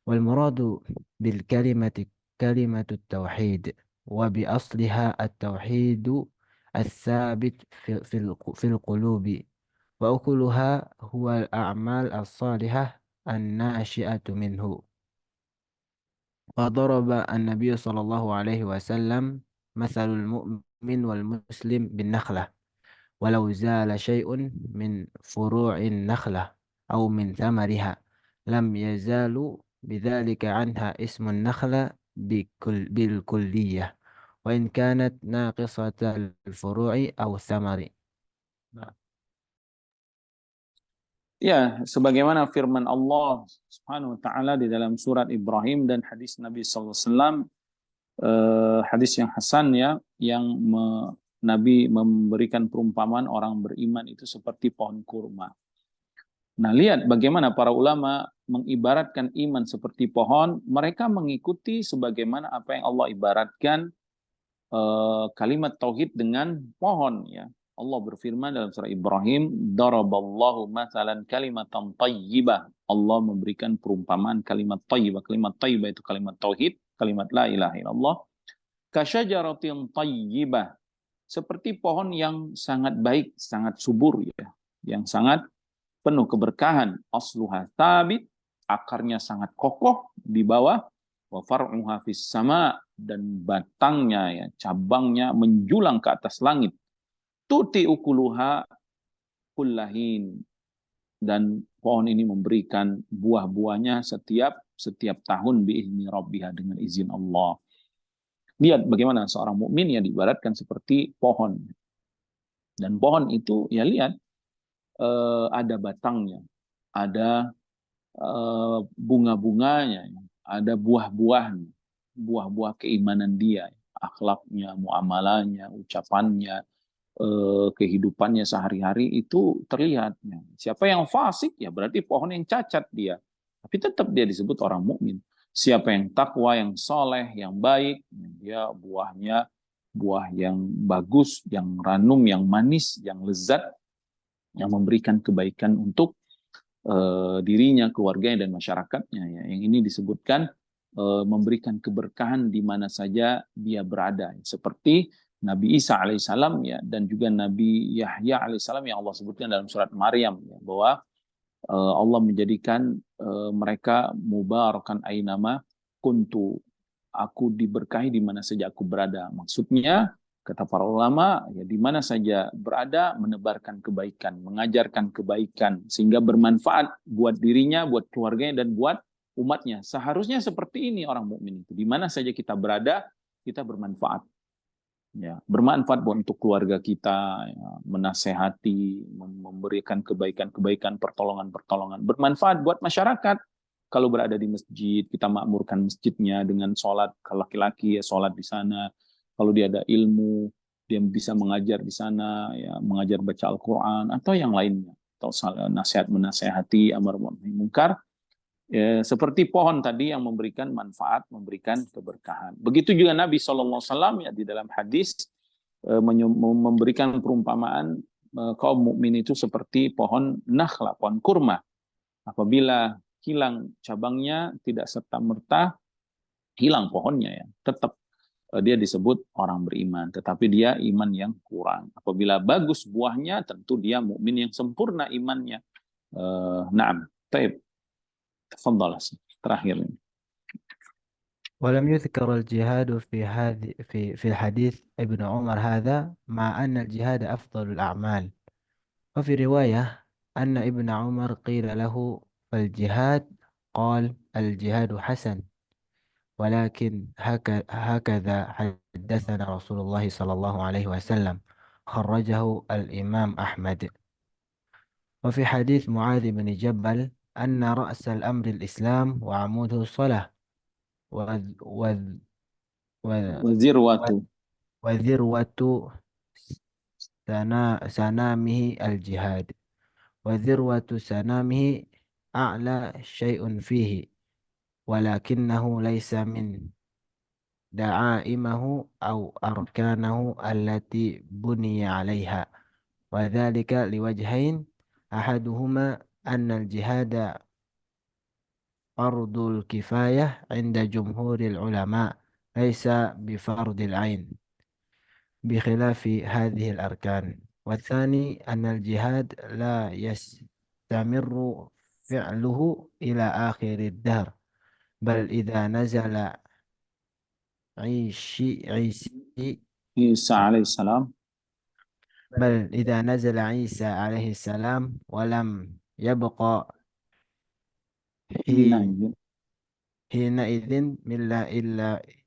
والمراد بالكلمة كلمة التوحيد، وبأصلها التوحيد الثابت في القلوب، وأكلها هو الأعمال الصالحة الناشئة منه. وضرب النبي صلى الله عليه وسلم مثل المؤمن والمسلم بالنخلة: ولو زال شيء من فروع النخلة أو من ثمرها لم يزال بذلك عنها اسم النخلة بالكلية، وإن كانت ناقصة الفروع أو الثمر. ya, sebagaimana firman Allah Subhanahu wa taala di dalam surat Ibrahim dan hadis Nabi sallallahu alaihi wasallam, hadis yang hasan ya, yang Nabi memberikan perumpamaan orang beriman itu seperti pohon kurma. Nah, lihat bagaimana para ulama mengibaratkan iman seperti pohon, mereka mengikuti sebagaimana apa yang Allah ibaratkan kalimat tauhid dengan pohon ya. Allah berfirman dalam surah Ibrahim, daraballahu mathalan kalimatan thayyibah. Allah memberikan perumpamaan kalimat thayyibah. Kalimat thayyibah itu kalimat tauhid, kalimat la ilaha illallah. Kasyajaratin thayyibah. Seperti pohon yang sangat baik, sangat subur ya, yang sangat penuh keberkahan. Asluha tabit, akarnya sangat kokoh di bawah. Wa far'uha fis sama, dan batangnya ya, cabangnya menjulang ke atas langit. Tuti ukuluha kullahin, dan pohon ini memberikan buah-buahnya setiap tahun biizni rabbiha, dengan izin Allah. Lihat bagaimana seorang mukmin yang diibaratkan seperti pohon. Dan pohon itu ya lihat, ada batangnya, ada bunga-bunganya, ada buah-buahnya, buah-buah keimanan dia, akhlaknya, muamalahnya, ucapannya, kehidupannya sehari-hari itu terlihat. Siapa yang fasik ya berarti pohon yang cacat dia, tapi tetap dia disebut orang mukmin. Siapa yang takwa, yang soleh, yang baik, dia buahnya buah yang bagus, yang ranum, yang manis, yang lezat, yang memberikan kebaikan untuk dirinya, keluarganya, dan masyarakatnya. Ya. Yang ini disebutkan memberikan keberkahan di mana saja dia berada. Seperti Nabi Isa alaihissalam ya, dan juga Nabi Yahya alaihissalam yang Allah sebutkan dalam surat Maryam ya, bahwa Allah menjadikan mereka mubarakan ainama kuntu, aku diberkahi di mana saja aku berada. Maksudnya kata para ulama, ya di mana saja berada menebarkan kebaikan, mengajarkan kebaikan sehingga bermanfaat buat dirinya, buat keluarganya, dan buat umatnya. Seharusnya seperti ini orang mukmin itu. Di mana saja kita berada, kita bermanfaat. Ya, bermanfaat buat untuk keluarga kita, ya, menasehati, memberikan kebaikan-kebaikan, pertolongan-pertolongan, bermanfaat buat masyarakat. Kalau berada di masjid, kita makmurkan masjidnya dengan sholat. Kalau laki-laki ya sholat di sana. Kalau dia ada ilmu, dia bisa mengajar di sana, ya mengajar baca Al-Quran atau yang lainnya. Atau nasihat menasehati, amar ma'ruf nahi munkar. Ya, seperti pohon tadi yang memberikan manfaat, memberikan keberkahan. Begitu juga Nabi SAW ya di dalam hadis memberikan perumpamaan kaum mukmin itu seperti pohon nakhla, pohon kurma. Apabila hilang cabangnya, tidak serta merta hilang pohonnya ya, tetap dia disebut orang beriman, tetapi dia iman yang kurang. Apabila bagus buahnya, tentu dia mukmin yang sempurna imannya. Naam, taib. Tafadhal, terakhir ini. ولم يذكر الجهاد في هذه في الحديث ابن عمر هذا، مع أن الجهاد أفضل الأعمال. وفي رواية أن ابن عمر قيل له: فالجهاد؟ قال: الجهاد حسن، ولكن هكذا حدثنا رسول الله صلى الله عليه وسلم. خرجه الإمام أحمد. وفي حديث معاذ بن جبل أن رأس الأمر الإسلام وعموده الصلاة، وذ وذ وذ Wazirwatu. وذروة سنامه الجهاد، وذروة سنامه أعلى شيء فيه، ولكنه ليس من دعائمه أو أركانه التي بني عليها، وذلك لوجهين: أحدهما أن الجهاد فرض الكفاية عند جمهور العلماء، ليس بفرض العين بخلاف هذه الأركان. والثاني أن الجهاد لا يستمر فعله إلى آخر الدهر، بل إذا نزل عيسى Isa alaihissalam. عيسى عليه السلام ولم يبقى Hina حي- ini. حينئذ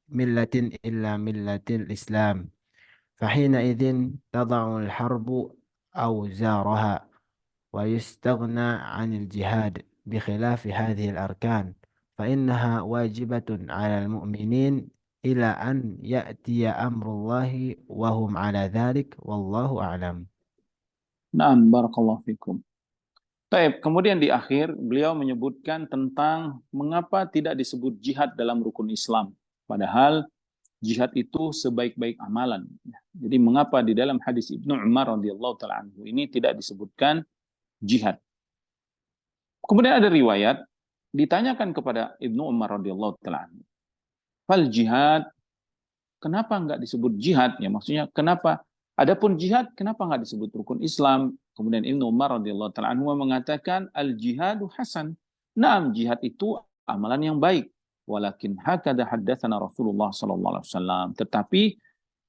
ملة إلا ملة الإسلام، فحينئذ تضع الحرب أوزارها ويستغنى عن الجهاد، بخلاف هذه الأركان فإنها واجبة على المؤمنين إلى أن يأتي أمر الله وهم على ذلك، والله أعلم. Naam, barakallahu fikum. Baik, kemudian di akhir beliau menyebutkan tentang mengapa tidak disebut jihad dalam rukun Islam. Padahal jihad itu sebaik-baik amalan. Jadi mengapa di dalam hadis Ibnu Umar radhiyallahu taala anhu ini tidak disebutkan jihad? Kemudian ada riwayat ditanyakan kepada Ibnu Umar radhiyallahu taala anhu, "Fal jihad, kenapa enggak disebut jihad?" Ya, maksudnya kenapa? Adapun jihad kenapa enggak disebut rukun Islam? Kemudian Ibnu Umar radhiyallahu taala anhu mengatakan, "Al jihadu hasan." Naam, jihad itu amalan yang baik. Walakin hakada haddatsana Rasulullah sallallahu alaihi wasallam. Tetapi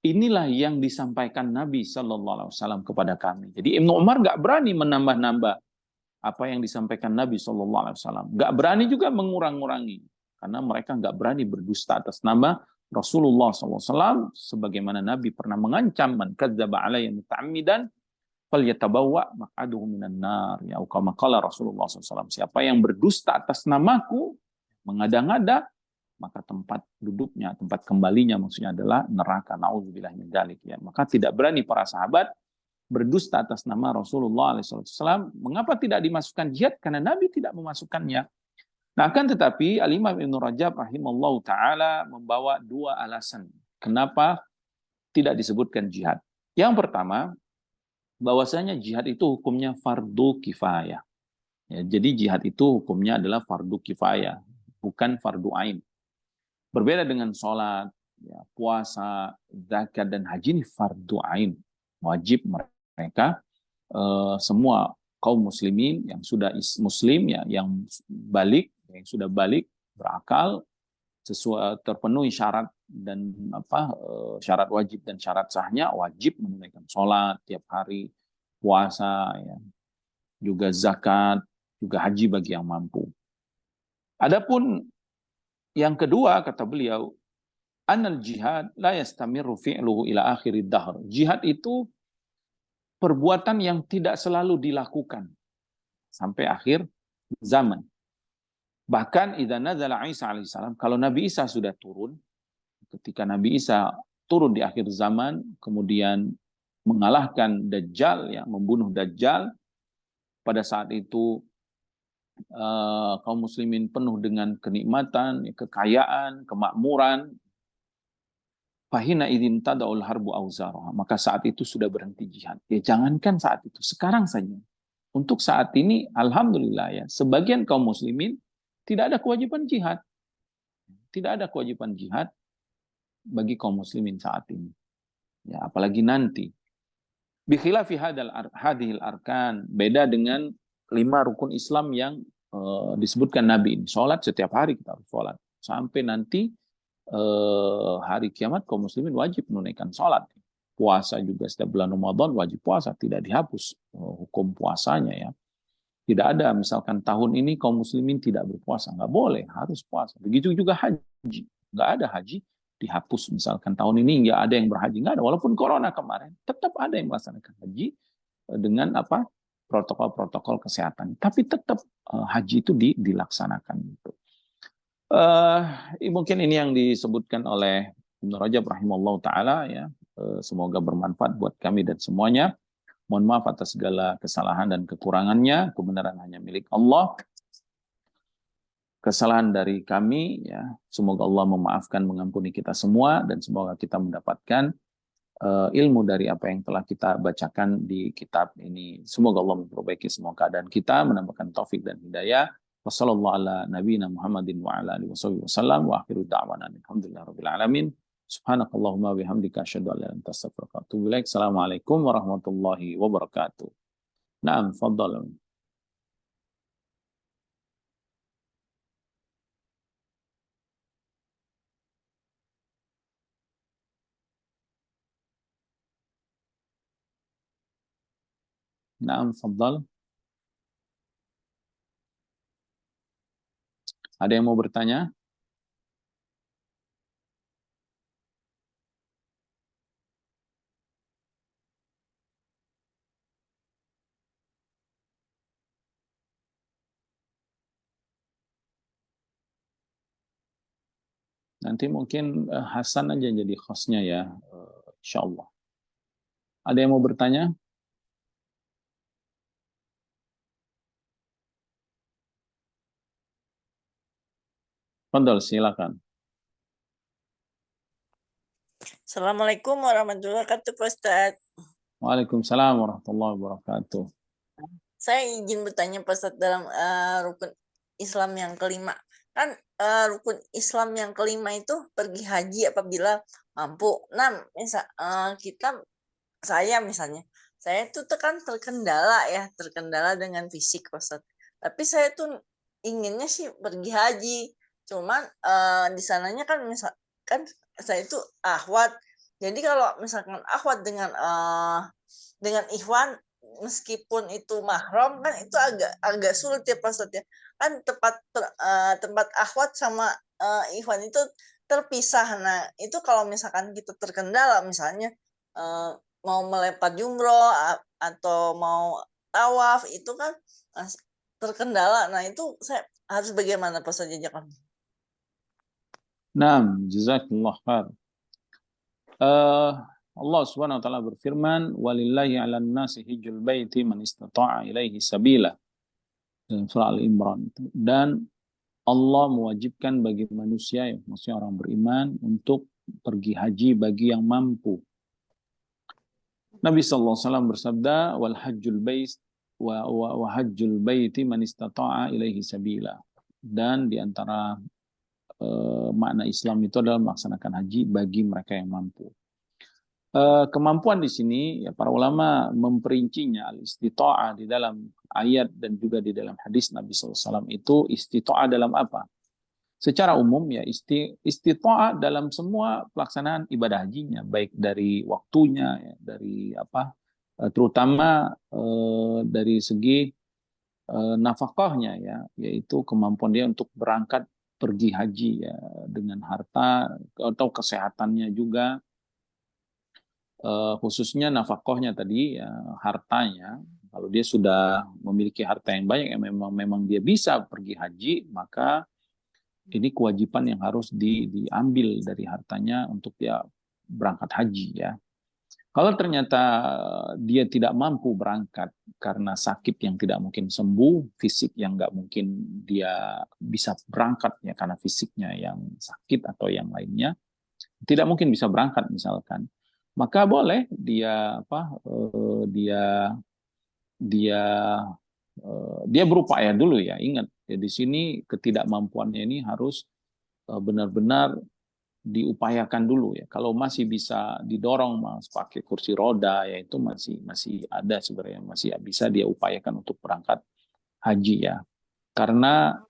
inilah yang disampaikan Nabi sallallahu alaihi wasallam kepada kami. Jadi Ibnu Umar enggak berani menambah-nambah apa yang disampaikan Nabi sallallahu alaihi wasallam. Enggak berani juga mengurang-urangi karena mereka enggak berani berdusta atas nama Rasulullah SAW, sebagaimana Nabi pernah mengancam, man kadzdzaba alayya muta'ammidan falyatabawwa maq'adahu minan nar, ya kama qala Rasulullah SAW, siapa yang berdusta atas namaku, mengada-ngada, maka tempat duduknya, tempat kembalinya maksudnya adalah neraka. Nauzubillah min dzalik, ya. Maka tidak berani para sahabat berdusta atas nama Rasulullah SAW. Mengapa tidak dimasukkan jihad? Karena Nabi tidak memasukkannya. Nah, akan tetapi Al-Imam Ibnu Rajab rahimallahu taala membawa dua alasan kenapa tidak disebutkan jihad. Yang pertama, bahwasanya jihad itu hukumnya fardu kifayah. Ya, jadi jihad itu hukumnya adalah fardu kifayah, bukan fardu ain. Berbeda dengan sholat, ya, puasa, zakat, dan haji ini fardu ain. Wajib mereka semua kaum muslimin yang sudah muslim, ya, yang balik, yang sudah balik, berakal, sesuai terpenuhi syarat dan syarat wajib dan syarat sahnya, wajib menunaikan sholat tiap hari, puasa, ya, juga zakat, juga haji bagi yang mampu. Adapun yang kedua, kata beliau, anal jihad la yastamirru fi'luhu ila akhirid dahr. Jihad itu perbuatan yang tidak selalu dilakukan sampai akhir zaman. Bahkan idza nazala Isa alaihissalam, kalau Nabi Isa sudah turun, ketika Nabi Isa turun di akhir zaman, kemudian mengalahkan Dajjal, ya, membunuh Dajjal, pada saat itu kaum muslimin penuh dengan kenikmatan, kekayaan, kemakmuran. Fahina idzin tadaul harbu auzaraha, maka saat itu sudah berhenti jihad. Ya, jangankan saat itu, sekarang saja. Untuk saat ini, alhamdulillah, ya, sebagian kaum muslimin tidak ada kewajiban jihad. Tidak ada kewajiban jihad. bagi kaum muslimin saat ini. Ya, apalagi nanti. Bikhilafi hadhil arkan, beda dengan 5 rukun Islam yang disebutkan Nabi ini. Sholat setiap hari kita harus sholat. Sampai nanti hari kiamat kaum muslimin wajib menunaikan sholat. Puasa juga setiap bulan Ramadan wajib puasa, tidak dihapus hukum puasanya ya. Tidak ada misalkan tahun ini kaum muslimin tidak berpuasa, nggak boleh, harus puasa. Begitu juga haji, nggak ada haji dihapus misalkan tahun ini nggak ada yang berhaji, nggak ada. Walaupun corona kemarin tetap ada yang melaksanakan haji dengan apa protokol-protokol kesehatan, tapi tetap haji itu dilaksanakan gitu. Mungkin ini yang disebutkan oleh Ibnu Rajab rahimahullah taala ya. Semoga bermanfaat buat kami dan semuanya. Mohon maaf atas segala kesalahan dan kekurangannya. Kebenaran hanya milik Allah. Kesalahan dari kami ya. Semoga Allah memaafkan, mengampuni kita semua dan semoga kita mendapatkan ilmu dari apa yang telah kita bacakan di kitab ini. Semoga Allah memperbaiki semua keadaan kita, menambahkan taufik dan hidayah. Wassallallahu ala nabiyina Muhammadin wa ala alihi wasallam wa akhiru da'wana alhamdulillahirabbil alamin. Subhanakallahumma bihamdika asyhadu an la ilaha illa anta astaghfiruka wa atubu ilaik. Assalamualaikum warahmatullahi wabarakatuh. Naam, fadhal. Naam, fadhal. Ada yang mau bertanya? Nanti mungkin Hasan aja jadi hostnya ya, insyaallah. Ada yang mau bertanya? Fadhal, silakan. Assalamualaikum warahmatullahi wabarakatuh, Pak Ustadz. Waalaikumsalam warahmatullahi wabarakatuh. Saya izin bertanya, Pak Ustadz, dalam rukun Islam yang kelima. Kan rukun Islam yang kelima itu pergi haji apabila mampu. Nah, saya misalnya, saya tuh kan terkendala dengan fisik, Pak Ustadz. Tapi saya tuh inginnya sih pergi haji. Cuman di sananya kan misalkan saya itu ahwat. Jadi kalau misalkan ahwat dengan ikhwan, meskipun itu mahram kan itu agak sulit ya Pak Ustadz ya. Kan tempat akhwat sama ikhwan itu terpisah. Nah, itu kalau misalkan kita terkendala misalnya mau melempar jumroh atau mau tawaf itu kan terkendala. Nah, itu saya harus bagaimana Pak Ustadz jazakallahu? Naam, jazakallah khair. Allah Subhanahu wa taala berfirman, "Walillahi 'alan nasi hijjul baiti man istata'a ilaihi sabila." Dalam surah Al-Imran itu. Dan Allah mewajibkan bagi manusia, ya, maksudnya orang beriman, untuk pergi haji bagi yang mampu. Nabi sallallahu alaihi wasallam bersabda, "Wal hajjul bait wa hajjul baiti man istata'a ilaihi sabila." Dan di antara makna Islam itu adalah melaksanakan haji bagi mereka yang mampu. Kemampuan di sini, ya, para ulama memperincinya al-istita'ah di dalam ayat dan juga di dalam hadis Nabi SAW itu istita'ah dalam apa? Secara umum ya istita'ah dalam semua pelaksanaan ibadah hajinya, baik dari waktunya, ya, dari apa, terutama dari segi nafkahnya ya, yaitu kemampuan dia untuk berangkat pergi haji ya dengan harta atau kesehatannya juga, khususnya nafkahnya tadi ya, hartanya. Kalau dia sudah memiliki harta yang banyak yang memang dia bisa pergi haji, maka ini kewajiban yang harus diambil dari hartanya untuk dia berangkat haji ya. Kalau ternyata dia tidak mampu berangkat karena sakit yang tidak mungkin sembuh, fisik yang nggak mungkin dia bisa berangkat ya karena fisiknya yang sakit atau yang lainnya, tidak mungkin bisa berangkat misalkan, maka boleh dia dia berupaya dulu ya. Ingat ya, di sini ketidakmampuannya ini harus benar-benar diupayakan dulu ya. Kalau masih bisa didorong mas pakai kursi roda ya itu masih ada sebenarnya, masih bisa dia upayakan untuk berangkat haji ya. Karena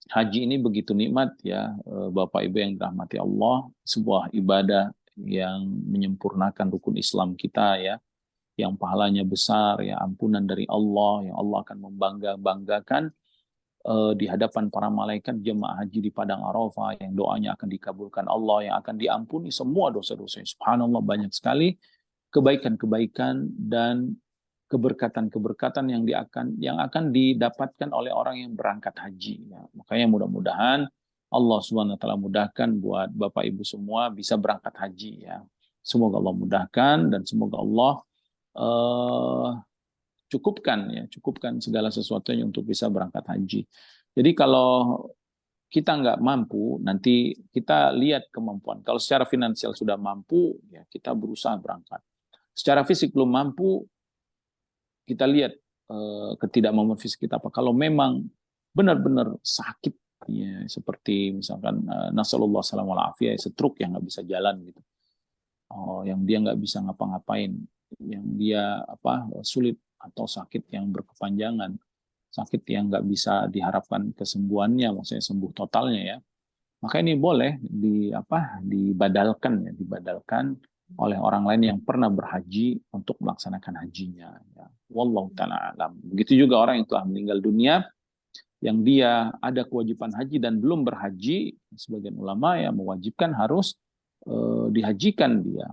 haji ini begitu nikmat ya, Bapak Ibu yang dirahmati Allah, sebuah ibadah yang menyempurnakan rukun Islam kita ya, yang pahalanya besar ya, ampunan dari Allah, yang Allah akan membanggakan di hadapan para malaikat jemaah haji di padang Arafah, yang doanya akan dikabulkan Allah, yang akan diampuni semua dosa-dosa. Subhanallah, banyak sekali kebaikan-kebaikan dan keberkatan-keberkatan yang akan didapatkan oleh orang yang berangkat haji. Ya, makanya mudah-mudahan Allah Subhanahu wa taala mudahkan buat Bapak Ibu semua bisa berangkat haji ya. Semoga Allah mudahkan dan semoga Allah eh, cukupkan segala sesuatunya untuk bisa berangkat haji. Jadi kalau kita nggak mampu, nanti kita lihat kemampuan. Kalau secara finansial sudah mampu, ya kita berusaha berangkat. Secara fisik belum mampu, kita lihat ketidakmampuan fisik kita apa. Kalau memang benar-benar sakit, ya, seperti misalkan nasallallahu alaihi wasallam stroke yang nggak bisa jalan gitu, yang dia nggak bisa ngapa-ngapain, yang dia sulit atau sakit yang berkepanjangan, sakit yang nggak bisa diharapkan kesembuhannya, maksudnya sembuh totalnya ya, maka ini boleh dibadalkan oleh orang lain yang pernah berhaji untuk melaksanakan hajinya. Ya. Wallahu ta'ala alam. Begitu juga orang yang telah meninggal dunia, yang dia ada kewajiban haji dan belum berhaji, sebagian ulama ya mewajibkan harus dihajikan dia,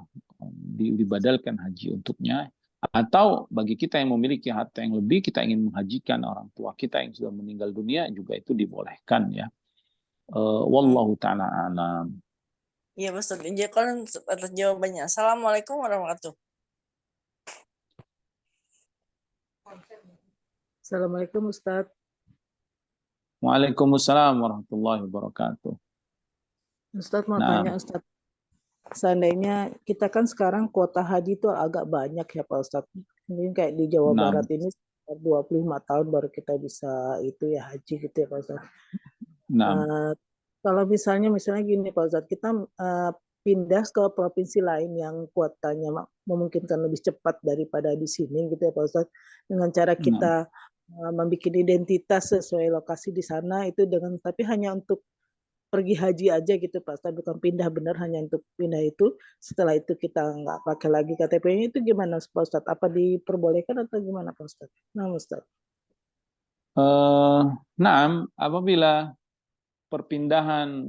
dibadalkan haji untuknya. Atau bagi kita yang memiliki harta yang lebih, kita ingin menghajikan orang tua kita yang sudah meninggal dunia, juga itu dibolehkan ya. Wallahu ta'ala alam. Iya Ustaz, kalau atas jawabannya. Assalamualaikum warahmatullahi wabarakatuh. Assalamualaikum Ustaz. Waalaikumsalam warahmatullahi wabarakatuh. Ustaz mau Nah, tanya Ustaz, seandainya kita kan sekarang kuota haji itu agak banyak ya Pak Ustaz. Mungkin kayak di Jawa nah, Barat ini 25 tahun baru kita bisa itu ya haji gitu ya Pak Ustaz. nah. Kalau misalnya gini Pak Ustaz, kita pindah ke provinsi lain yang kuotanya memungkinkan lebih cepat daripada di sini gitu ya Pak Ustaz, dengan cara kita membuat identitas sesuai lokasi di sana itu dengan tapi hanya untuk pergi haji aja gitu Pak Ustaz, bukan pindah benar, hanya untuk pindah itu. Setelah itu kita nggak pakai lagi KTP-nya, itu gimana Pak Ustaz? Apa diperbolehkan atau gimana Pak Ustaz? Nah Ustaz. Apabila perpindahan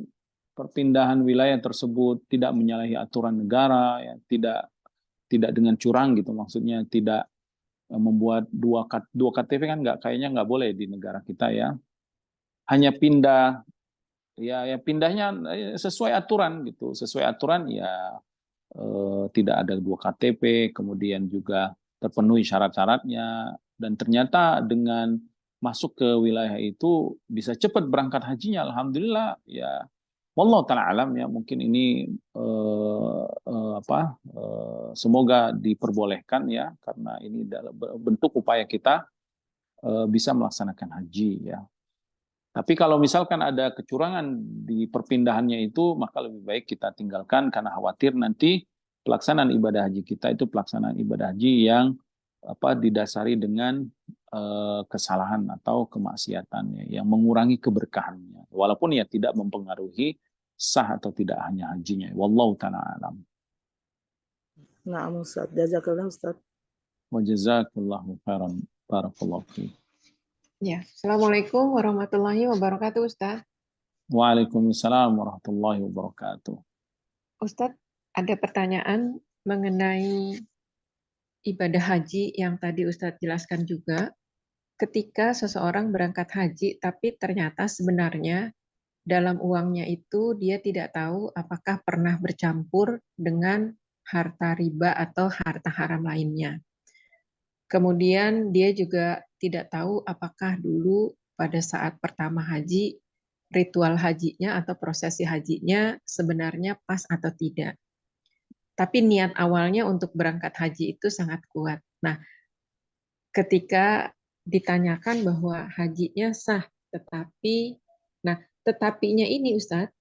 wilayah tersebut tidak menyalahi aturan negara, ya, tidak dengan curang gitu, maksudnya tidak membuat dua KTP kan kayaknya nggak boleh di negara kita ya. Hanya pindah ya pindahnya sesuai aturan gitu, sesuai aturan ya, tidak ada dua KTP, kemudian juga terpenuhi syarat-syaratnya, dan ternyata dengan masuk ke wilayah itu bisa cepat berangkat hajinya, alhamdulillah ya. Wallahu taala alam ya, mungkin ini semoga diperbolehkan ya, karena ini dalam bentuk upaya kita bisa melaksanakan haji ya. Tapi kalau misalkan ada kecurangan di perpindahannya itu, maka lebih baik kita tinggalkan, karena khawatir nanti pelaksanaan ibadah haji kita itu pelaksanaan ibadah haji yang didasari dengan kesalahan atau kemaksiatannya yang mengurangi keberkahannya, walaupun ya tidak mempengaruhi sah atau tidak hanya hajinya. Wallahu ta'ala alam. Nah Ustaz, jazakallah Ustaz. Wa jazakallahu khairan. Barakallahu fiik. Ya, Assalamualaikum warahmatullahi wabarakatuh Ustaz. Waalaikumsalam warahmatullahi wabarakatuh. Ustaz, ada pertanyaan mengenai ibadah haji yang tadi Ustadz jelaskan juga. Ketika seseorang berangkat haji, tapi ternyata sebenarnya dalam uangnya itu dia tidak tahu apakah pernah bercampur dengan harta riba atau harta haram lainnya. Kemudian dia juga tidak tahu apakah dulu pada saat pertama haji, ritual hajinya atau prosesi hajinya sebenarnya pas atau tidak. Tapi niat awalnya untuk berangkat haji itu sangat kuat. Nah, ketika ditanyakan bahwa hajinya sah, tetapinya ini Ustadz,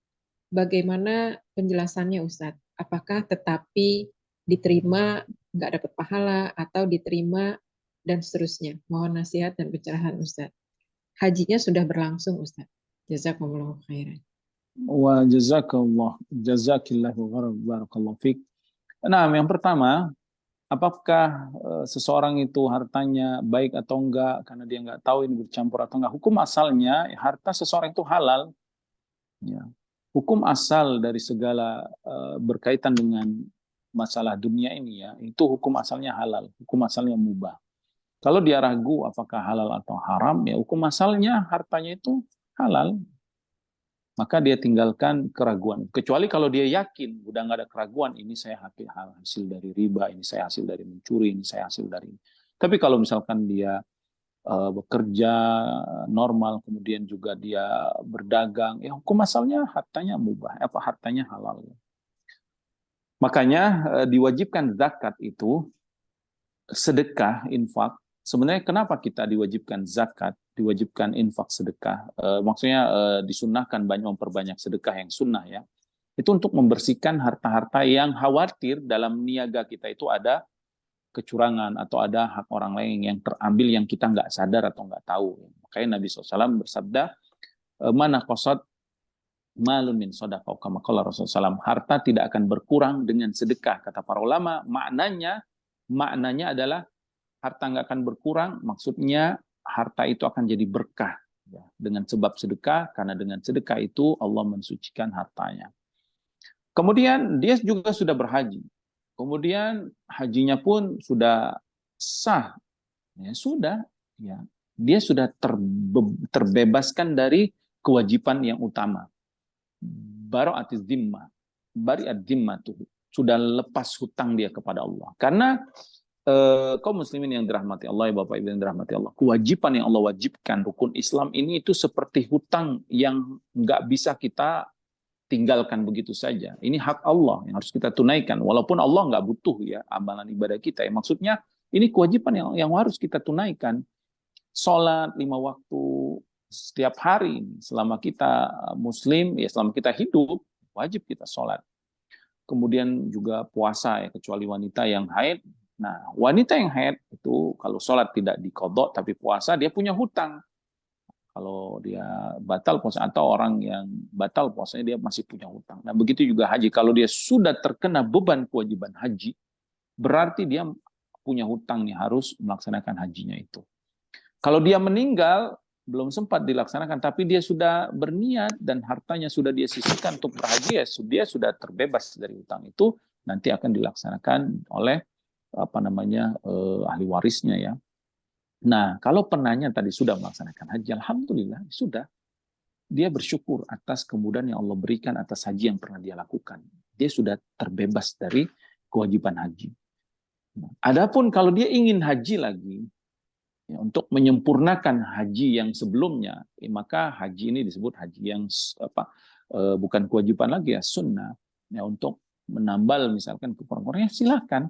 bagaimana penjelasannya Ustadz? Apakah tetapi diterima nggak dapat pahala atau diterima dan seterusnya? Mohon nasihat dan pencerahan Ustadz. Hajinya sudah berlangsung Ustadz. Jazakumullah khairan. Wa jazakillahu khairan, barakallahu fik. Nah, yang pertama, apakah seseorang itu hartanya baik atau enggak karena dia enggak tahu ini bercampur atau enggak? Hukum asalnya harta seseorang itu halal. Ya. Hukum asal dari segala berkaitan dengan masalah dunia ini ya, itu hukum asalnya halal, hukum asalnya mubah. Kalau dia ragu apakah halal atau haram, ya hukum asalnya hartanya itu halal. Maka dia tinggalkan keraguan. Kecuali kalau dia yakin, udah nggak ada keraguan, ini saya hasil dari riba, ini saya hasil dari mencuri, ini saya hasil dari... Tapi kalau misalkan dia bekerja normal, kemudian juga dia berdagang, ya hukum asalnya hartanya mubah, hartanya halal. Makanya diwajibkan zakat itu, sedekah, infak. Sebenarnya kenapa kita diwajibkan zakat, diwajibkan infak, sedekah? Maksudnya disunnahkan memperbanyak sedekah yang sunnah ya. Itu untuk membersihkan harta-harta yang khawatir dalam niaga kita itu ada kecurangan atau ada hak orang lain yang terambil yang kita nggak sadar atau nggak tahu. Makanya Nabi SAW bersabda, mana qasad malun min sadaqah, kama qala Rasulullah SAW, harta tidak akan berkurang dengan sedekah. Kata para ulama, maknanya adalah harta nggak akan berkurang, maksudnya harta itu akan jadi berkah ya, dengan sebab sedekah, karena dengan sedekah itu Allah mensucikan hartanya. Kemudian dia juga sudah berhaji, kemudian hajinya pun sudah sah, ya sudah, ya dia sudah terbebaskan dari kewajiban yang utama. Bara'atiz dhimmah, bari'ad dhimmah tuh sudah lepas hutang dia kepada Allah. Karena kaum muslimin yang dirahmati Allah, ya Bapak Ibu yang dirahmati Allah, kewajiban yang Allah wajibkan, rukun Islam ini itu seperti hutang yang nggak bisa kita tinggalkan begitu saja. Ini hak Allah yang harus kita tunaikan, walaupun Allah nggak butuh ya amalan ibadah kita. Ya, maksudnya ini kewajiban yang harus kita tunaikan. Sholat 5 waktu setiap hari selama kita muslim, ya selama kita hidup wajib kita sholat. Kemudian juga puasa ya, kecuali wanita yang haid. Nah, wanita yang haid itu kalau sholat tidak diqadha tapi puasa, dia punya hutang. Kalau dia batal puasa atau orang yang batal puasanya dia masih punya hutang. Nah, begitu juga haji. Kalau dia sudah terkena beban kewajiban haji, berarti dia punya hutang nih, harus melaksanakan hajinya itu. Kalau dia meninggal, belum sempat dilaksanakan, tapi dia sudah berniat dan hartanya sudah dia sisihkan untuk berhaji, ya dia sudah terbebas dari hutang itu, nanti akan dilaksanakan oleh ahli warisnya ya. Nah, kalau penanya tadi sudah melaksanakan haji, alhamdulillah sudah. Dia bersyukur atas kemudahan yang Allah berikan atas haji yang pernah dia lakukan. Dia sudah terbebas dari kewajiban haji. Adapun kalau dia ingin haji lagi, ya, untuk menyempurnakan haji yang sebelumnya, maka haji ini disebut haji yang bukan kewajiban lagi ya, sunnah. Ya, untuk menambal misalkan kekurangannya silakan.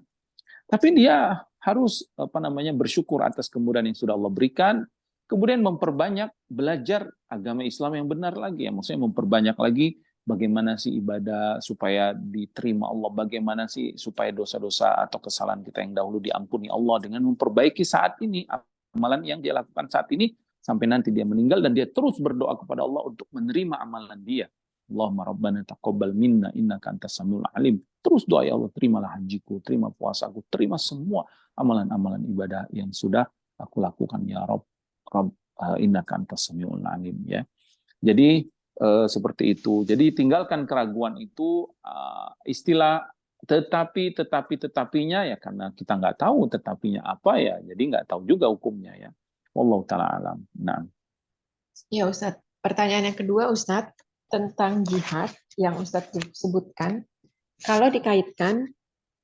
Tapi dia harus bersyukur atas kemudahan yang sudah Allah berikan, kemudian memperbanyak belajar agama Islam yang benar lagi ya, maksudnya memperbanyak lagi bagaimana sih ibadah supaya diterima Allah, bagaimana sih supaya dosa-dosa atau kesalahan kita yang dahulu diampuni Allah dengan memperbaiki saat ini amalan yang dia lakukan saat ini sampai nanti dia meninggal dan dia terus berdoa kepada Allah untuk menerima amalan dia. Allahumma rabbana taqabbal minna innaka antas samiul alim. Terus doa, ya Allah, terimalah hajiku, terima puasaku, terima semua amalan-amalan ibadah yang sudah aku lakukan ya Rabb, innaka antas samiul alim ya. Jadi seperti itu. Jadi tinggalkan keraguan itu, istilah tetapinya ya karena kita nggak tahu tetapinya apa ya, jadi nggak tahu juga hukumnya ya. Wallahu taala alam. Nah. Ya Ustadz, pertanyaan yang kedua Ustadz, tentang jihad yang Ustadz sebutkan, kalau dikaitkan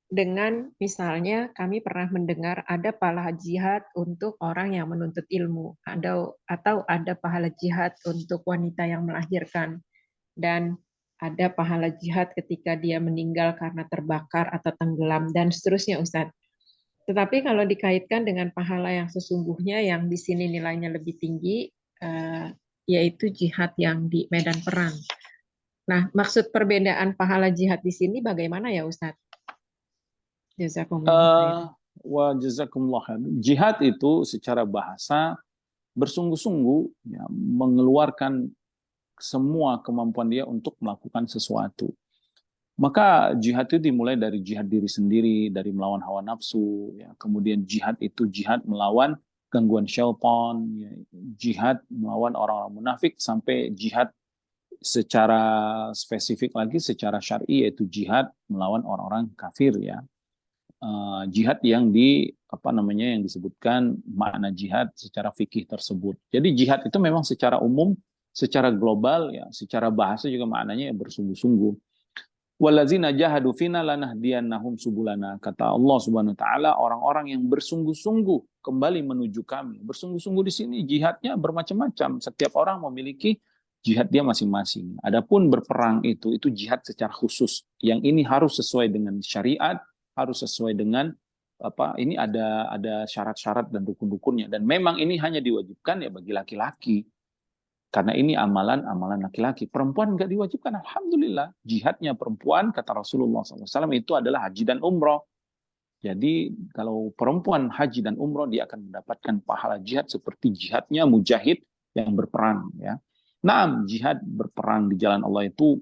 dengan misalnya kami pernah mendengar ada pahala jihad untuk orang yang menuntut ilmu, atau ada pahala jihad untuk wanita yang melahirkan, dan ada pahala jihad ketika dia meninggal karena terbakar atau tenggelam, dan seterusnya Ustadz. Tetapi kalau dikaitkan dengan pahala yang sesungguhnya yang di sini nilainya lebih tinggi, yaitu jihad yang di medan perang. Nah, maksud perbedaan pahala jihad di sini bagaimana ya Ustadz? Jazakumullah khairan. Wa jazakumullah khair. Jihad itu secara bahasa bersungguh-sungguh ya, mengeluarkan semua kemampuan dia untuk melakukan sesuatu. Maka jihad itu dimulai dari jihad diri sendiri, dari melawan hawa nafsu, ya. Kemudian jihad itu jihad melawan gangguan syaitan, ya. Jihad melawan orang-orang munafik, sampai jihad secara spesifik lagi, secara syar'i, yaitu jihad melawan orang-orang kafir, ya. Jihad yang yang disebutkan makna jihad secara fikih tersebut. Jadi jihad itu memang secara umum, secara global, ya, secara bahasa juga maknanya bersungguh-sungguh. Wallazina jahadu fina lanahdiyannahum subulana. Kata Allah Subhanahu wa taala, orang-orang yang bersungguh-sungguh kembali menuju kami. Bersungguh-sungguh di sini jihadnya bermacam-macam. Setiap orang memiliki jihad dia masing-masing. Adapun berperang itu jihad secara khusus. Yang ini harus sesuai dengan syariat, harus sesuai dengan ini ada syarat-syarat dan rukun-rukunnya, dan memang ini hanya diwajibkan ya bagi laki-laki. Karena ini amalan laki-laki. Perempuan nggak diwajibkan, alhamdulillah. Jihadnya perempuan, kata Rasulullah SAW, itu adalah haji dan umroh. Jadi kalau perempuan haji dan umroh, dia akan mendapatkan pahala jihad seperti jihadnya mujahid yang berperang. Ya. Nah, jihad berperang di jalan Allah itu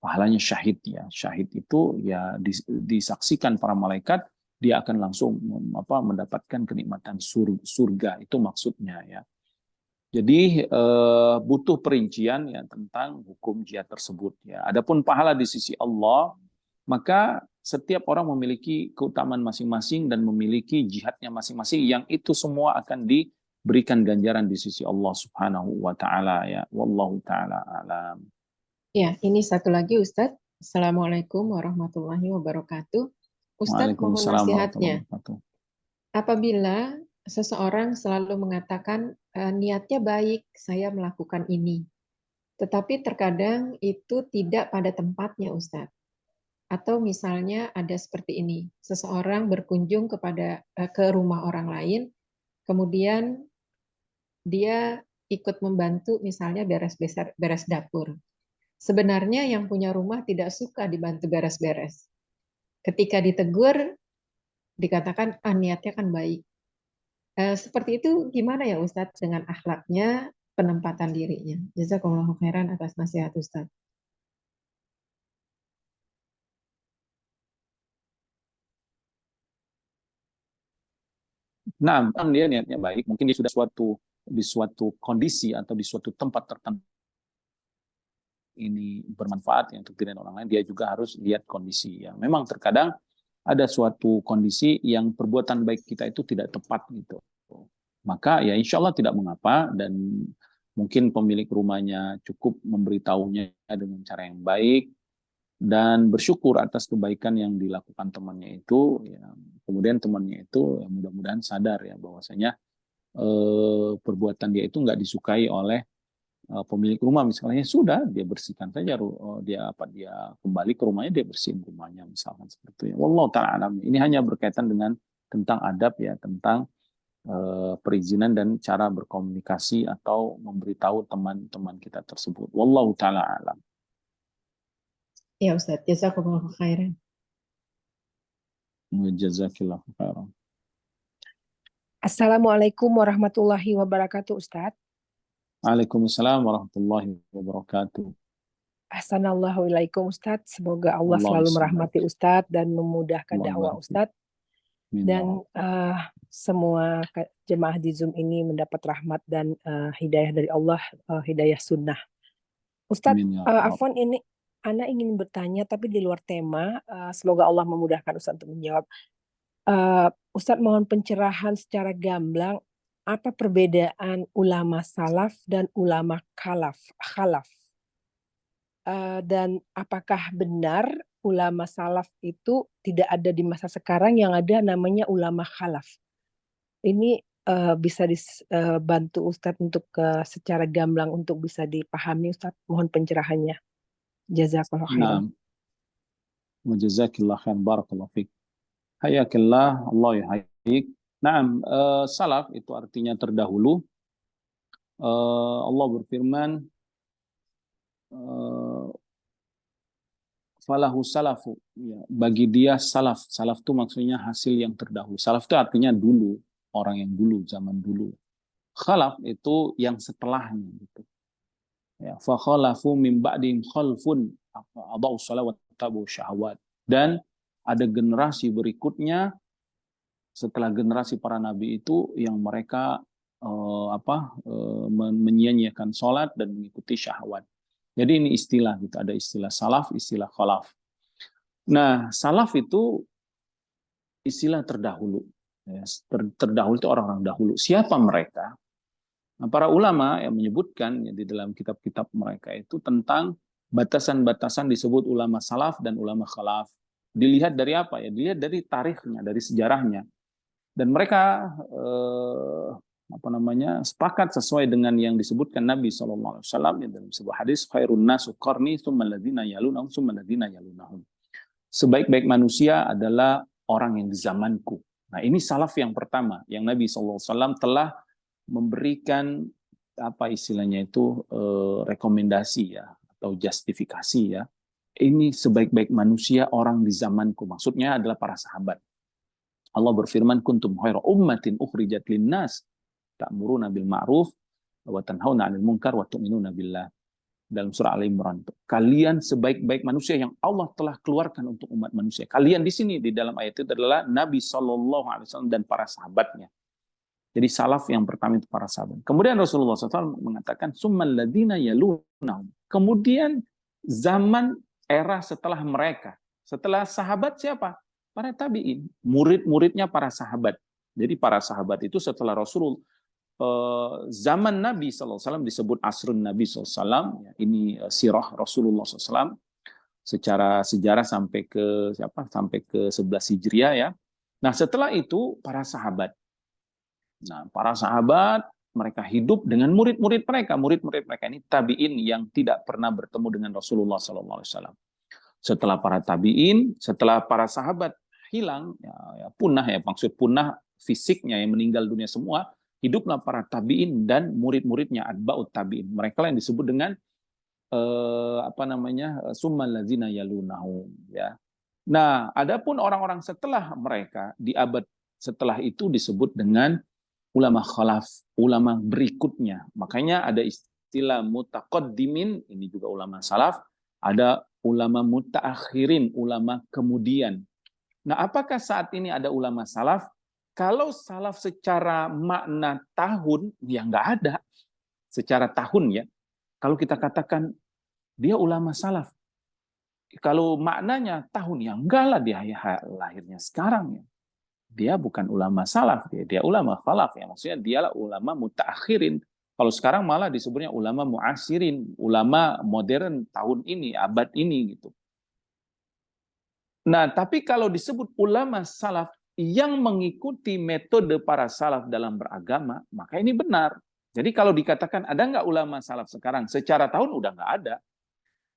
pahalanya syahid, ya. Syahid itu ya disaksikan para malaikat, dia akan langsung mendapatkan kenikmatan surga. Itu maksudnya, ya. Jadi butuh perincian ya tentang hukum jihad tersebut, ya. Adapun pahala di sisi Allah, maka setiap orang memiliki keutamaan masing-masing dan memiliki jihadnya masing-masing, yang itu semua akan diberikan ganjaran di sisi Allah Subhanahu wa taala, ya. Wallahu taala alam. Ya, ini satu lagi Ustadz. Assalamualaikum warahmatullahi wabarakatuh. Ustadz, mohon Waalaikumsalam nasihatnya. warahmatullahi wabarakatuh. Apabila seseorang selalu mengatakan niatnya baik, saya melakukan ini, tetapi terkadang itu tidak pada tempatnya, Ustadz. Atau misalnya ada seperti ini, seseorang berkunjung ke rumah orang lain, kemudian dia ikut membantu misalnya beres dapur. Sebenarnya yang punya rumah tidak suka dibantu beres-beres. Ketika ditegur, dikatakan niatnya kan baik. Seperti itu gimana ya Ustadz dengan akhlaknya, penempatan dirinya? Jazakumullah khairan atas nasihat Ustadz. Nah, dia niatnya baik, mungkin dia sudah di suatu kondisi atau di suatu tempat tertentu ini bermanfaat ya untuk diri orang lain, dia juga harus lihat kondisi, ya. Memang terkadang ada suatu kondisi yang perbuatan baik kita itu tidak tepat gitu. Maka ya insya Allah tidak mengapa, dan mungkin pemilik rumahnya cukup memberitahunya dengan cara yang baik dan bersyukur atas kebaikan yang dilakukan temannya itu, ya. Kemudian temannya itu ya, mudah-mudahan sadar ya bahwasanya perbuatan dia itu nggak disukai oleh pemilik rumah, misalnya, sudah dia bersihkan saja, dia kembali ke rumahnya, dia bersihin rumahnya, misalkan seperti itu. Wallahu ta'ala alam. Ini hanya berkaitan dengan tentang adab, ya, tentang perizinan dan cara berkomunikasi atau memberitahu teman-teman kita tersebut. Wallahu ta'ala alam. Ya Ustadz, jazakumullah khairan. Jazakillahu khairan. Assalamualaikum warahmatullahi wabarakatuh, Ustadz. Waalaikumsalam warahmatullahi wabarakatuh. Ahsanallahu ilaikum, Ustadz. Semoga Allah selalu merahmati Ustadz dan memudahkan dakwah Ustadz. Dan semua jemaah di Zoom ini mendapat rahmat dan hidayah dari Allah, hidayah sunnah. Ustadz, Afwan, ini Ana ingin bertanya tapi di luar tema. Semoga Allah memudahkan Ustadz untuk menjawab. Ustadz, mohon pencerahan secara gamblang, apa perbedaan ulama salaf dan ulama khalaf? Dan apakah benar ulama salaf itu tidak ada di masa sekarang, yang ada namanya ulama khalaf? Ini bisa dibantu Ustadz untuk secara gamblang untuk bisa dipahami, Ustadz. Mohon pencerahannya. Jazakallah khairan. Jazakillah khairan, barakallahu fiik. Hayakillah, Allah yahayik. Naam, salaf itu artinya terdahulu. Allah berfirman, falahu salafu, ya, bagi dia salaf. Salaf itu maksudnya hasil yang terdahulu. Salaf itu artinya dulu, orang yang dulu, zaman dulu. Khalaf itu yang setelahnya gitu. Ya, fa khalafu min ba'din khalfun adaa'us shalah wa tabu syahwat. Dan ada generasi berikutnya setelah generasi para nabi itu yang mereka menyia-nyiakan sholat dan mengikuti syahwat. Jadi ini istilah gitu, ada istilah salaf, istilah khalaf. Nah, salaf itu istilah terdahulu. Ya, terdahulu itu orang-orang dahulu. Siapa mereka? Nah, para ulama yang menyebutkan ya, di dalam kitab-kitab mereka itu tentang batasan-batasan disebut ulama salaf dan ulama khalaf. Dilihat dari apa ya? Dilihat dari tarikhnya, dari sejarahnya. Dan mereka sepakat sesuai dengan yang disebutkan Nabi SAW dalam sebuah hadis, khairun nasu qarni tsumma alladziina yalunahum tsumma alladziina yalunahum. Sebaik-baik manusia adalah orang yang di zamanku. Nah, ini salaf yang pertama yang Nabi SAW telah memberikan apa istilahnya itu rekomendasi ya atau justifikasi ya. Ini sebaik-baik manusia orang di zamanku. Maksudnya adalah para sahabat. Allah berfirman, kuntum khairu ummatin ukhrijat linnas ta'muruna bil ma'ruf wa tanhauna 'anil munkar wa tu'minuna billah. Dalam surah Al-Imran. Kalian sebaik-baik manusia yang Allah telah keluarkan untuk umat manusia. Kalian di sini di dalam ayat itu adalah Nabi SAW dan para sahabatnya. Jadi salaf yang pertama itu para sahabat. Kemudian Rasulullah SAW mengatakan summal ladzina yalunahum. Kemudian zaman era setelah mereka. Setelah sahabat siapa? Para tabi'in. Murid-muridnya para sahabat. Jadi para sahabat itu setelah Rasulullah zaman Nabi SAW disebut asrun Nabi SAW. Ini sirah Rasulullah SAW. Secara sejarah sampai ke 11 Hijriah ya. Nah setelah itu para sahabat. Nah, para sahabat mereka hidup dengan murid-murid mereka. Murid-murid mereka ini tabi'in yang tidak pernah bertemu dengan Rasulullah SAW. Setelah para tabi'in, setelah para sahabat hilang, ya punah ya, maksud punah fisiknya yang meninggal dunia semua, hiduplah para tabi'in dan murid-muridnya atba'ut tabi'in. Mereka yang disebut dengan summal ladzina yalunahum ya. Nah, adapun orang-orang setelah mereka di abad setelah itu disebut dengan ulama khalaf, ulama berikutnya. Makanya ada istilah mutaqaddimin, ini juga ulama salaf, ada ulama mutaakhirin, ulama kemudian. Nah, apakah saat ini ada ulama salaf? Kalau salaf secara makna tahun, ya nggak ada. Secara tahun ya. Kalau kita katakan dia ulama salaf. Kalau maknanya tahun, ya enggak lah dia lahirnya sekarang ya. Dia bukan ulama salaf, dia ulama khalaf ya. Maksudnya dialah ulama mutaakhirin. Kalau sekarang malah disebutnya ulama muasirin, ulama modern tahun ini, abad ini gitu. Nah, tapi kalau disebut ulama salaf yang mengikuti metode para salaf dalam beragama, maka ini benar. Jadi kalau dikatakan ada nggak ulama salaf sekarang? Secara tahun udah nggak ada.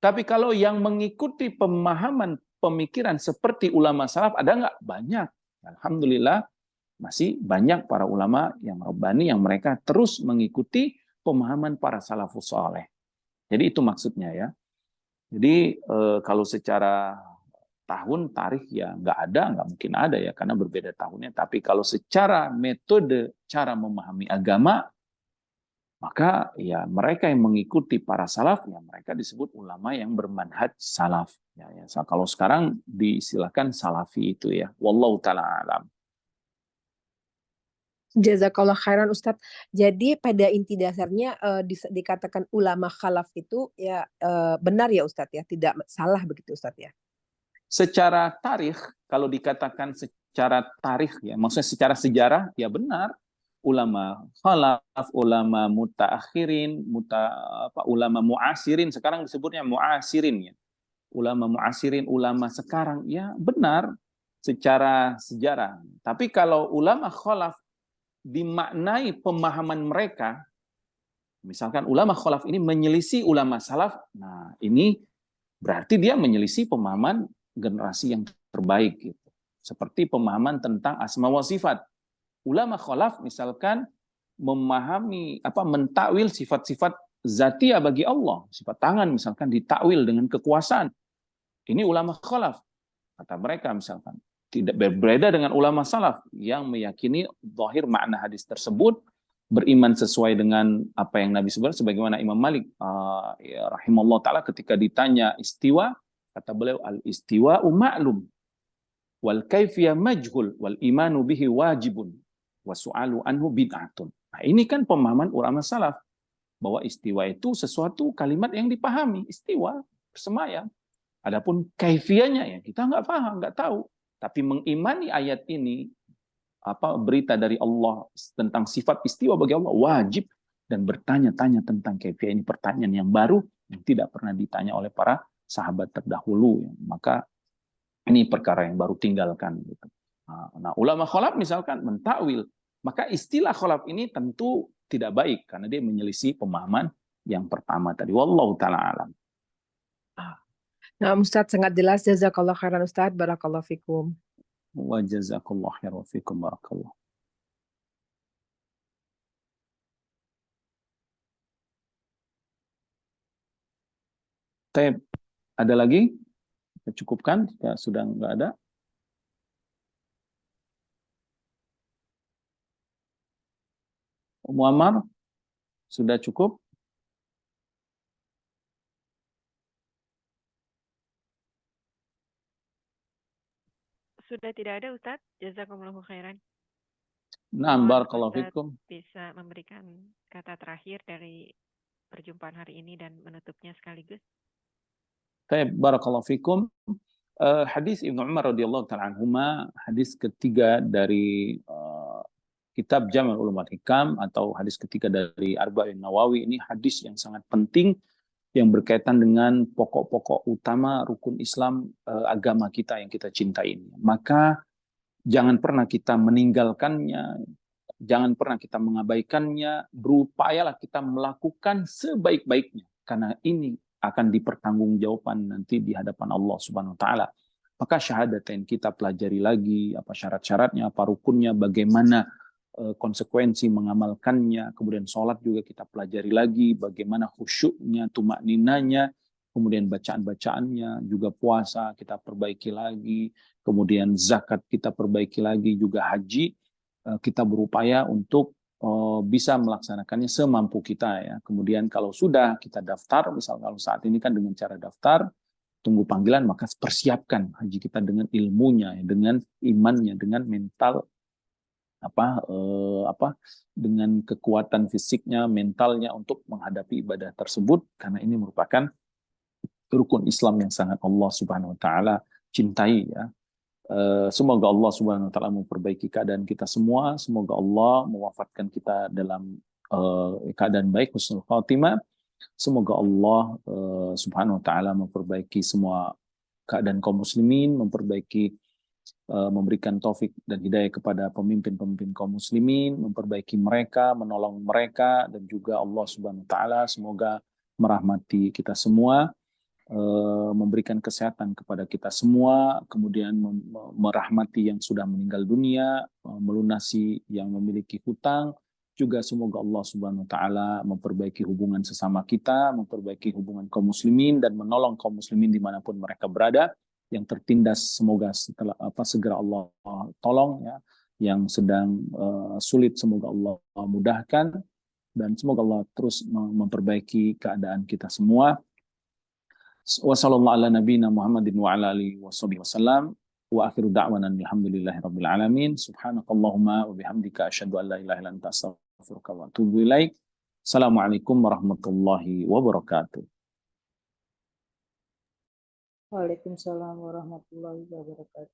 Tapi kalau yang mengikuti pemahaman pemikiran seperti ulama salaf ada nggak? Banyak. Alhamdulillah masih banyak para ulama yang rabbani yang mereka terus mengikuti pemahaman para salafus saleh. Jadi itu maksudnya ya. Jadi kalau secara tahun tarikh ya nggak mungkin ada ya karena berbeda tahunnya. Tapi kalau secara metode cara memahami agama maka ya mereka yang mengikuti para salaf ya mereka disebut ulama yang bermanhaj salaf. Ya, kalau sekarang diistilahkan salafi itu ya. Wallahu ta'ala alam. Jazakallah khairan Ustadz. Jadi pada inti dasarnya dikatakan ulama khalaf itu ya benar ya Ustadz ya, tidak salah begitu Ustadz ya. Secara tarikh, kalau dikatakan secara tarikh ya, maksudnya secara sejarah ya benar. Ulama khalaf, ulama mutaakhirin, ulama muasirin, sekarang disebutnya muasirin ya. Ulama muasirin, ulama sekarang ya benar secara sejarah. Tapi kalau ulama khalaf dimaknai pemahaman mereka, misalkan ulama khalaf ini menyelisih ulama salaf, nah ini berarti dia menyelisih pemahaman generasi yang terbaik gitu. Seperti pemahaman tentang asma wa sifat. Ulama khalaf misalkan memahami mentakwil sifat-sifat zatia bagi Allah. Sifat tangan misalkan ditakwil dengan kekuasaan. Ini ulama khalaf. Kata mereka misalkan. Tidak berbeda dengan ulama salaf yang meyakini zahir makna hadis tersebut, beriman sesuai dengan apa yang Nabi sebut, sebagaimana Imam Malik rahimahullah ta'ala ketika ditanya istiwa, kata beliau al-istiwa ma'lum wal kaifiyah majhul wal imanu bihi wajibun wa su'alu anhu bid'atun. Nah, ini kan pemahaman ulama salaf bahwa istiwa itu sesuatu kalimat yang dipahami, istiwa, bersemayam. Adapun kaifiyahnya ya kita nggak paham, nggak tahu. Tapi mengimani ayat ini, berita dari Allah tentang sifat istiwa bagi Allah wajib, dan bertanya-tanya tentang kaifiyah ini pertanyaan yang baru yang tidak pernah ditanya oleh para sahabat terdahulu. Maka ini perkara yang baru tinggalkan. Gitu. Nah, ulama khalaf misalkan mentakwil, maka istilah khalaf ini tentu tidak baik karena dia menyelisih pemahaman yang pertama tadi. Wallahu ta'ala alam. Nah, Ustadz sangat jelas. Jazakallah khairan Ustadz. Barakallahu fikum. Wa jazakallah khairan fikum. Barakallah. Ada lagi? Kita cukupkan jika sudah nggak ada. Muammar, sudah cukup? Sudah tidak ada Ustadz. Jazakumullahu khairan. Nah, barakallahu fikum. Bisa memberikan kata terakhir dari perjumpaan hari ini dan menutupnya sekaligus. Barakallahu fikum. Hadis Ibnu Umar radhiyallahu ta'ala anhuma, hadis ketiga dari kitab Jami' Ulum Al-Hikam atau hadis ketiga dari Arba'in Nawawi, ini hadis yang sangat penting yang berkaitan dengan pokok-pokok utama rukun Islam agama kita yang kita cintai ini. Maka jangan pernah kita meninggalkannya, jangan pernah kita mengabaikannya, berupayalah kita melakukan sebaik-baiknya karena ini akan dipertanggungjawabkan nanti di hadapan Allah Subhanahu wa taala. Maka syahadatain kita pelajari lagi apa syarat-syaratnya, apa rukunnya, bagaimana konsekuensi mengamalkannya, kemudian sholat juga kita pelajari lagi, bagaimana khusyuknya, tumakninanya, kemudian bacaan-bacaannya, juga puasa kita perbaiki lagi, kemudian zakat kita perbaiki lagi, juga haji kita berupaya untuk bisa melaksanakannya semampu kita ya. Kemudian kalau sudah kita daftar, misal kalau saat ini kan dengan cara daftar, tunggu panggilan, maka persiapkan haji kita dengan ilmunya, dengan imannya, dengan mental dengan kekuatan fisiknya, mentalnya untuk menghadapi ibadah tersebut karena ini merupakan rukun Islam yang sangat Allah Subhanahu wa taala cintai ya. Semoga Allah Subhanahu wa taala memperbaiki keadaan kita semua, semoga Allah mewafatkan kita dalam keadaan baik, husnul khatimah. Semoga Allah Subhanahu wa taala memperbaiki semua keadaan kaum muslimin, memberikan taufik dan hidayah kepada pemimpin-pemimpin kaum muslimin, memperbaiki mereka, menolong mereka, dan juga Allah Subhanahu wa taala semoga merahmati kita semua, memberikan kesehatan kepada kita semua, kemudian merahmati yang sudah meninggal dunia, melunasi yang memiliki hutang, juga semoga Allah Subhanahu wa taala memperbaiki hubungan sesama kita, memperbaiki hubungan kaum muslimin dan menolong kaum muslimin dimanapun mereka berada. Yang tertindas semoga segera Allah tolong ya, yang sedang sulit semoga Allah mudahkan, dan semoga Allah terus memperbaiki keadaan kita semua. Wassallallahu ala nabiyina Muhammadin wa ala alihi wasallam wa akhiru da'wana alhamdulillahi rabbil alamin. Subhanakallahumma wa bihamdika asyhadu an la ilaha illa anta astaghfiruka wa atubu ilaik. Assalamualaikum warahmatullahi wabarakatuh. Waalaikumsalam warahmatullahi wabarakatuh.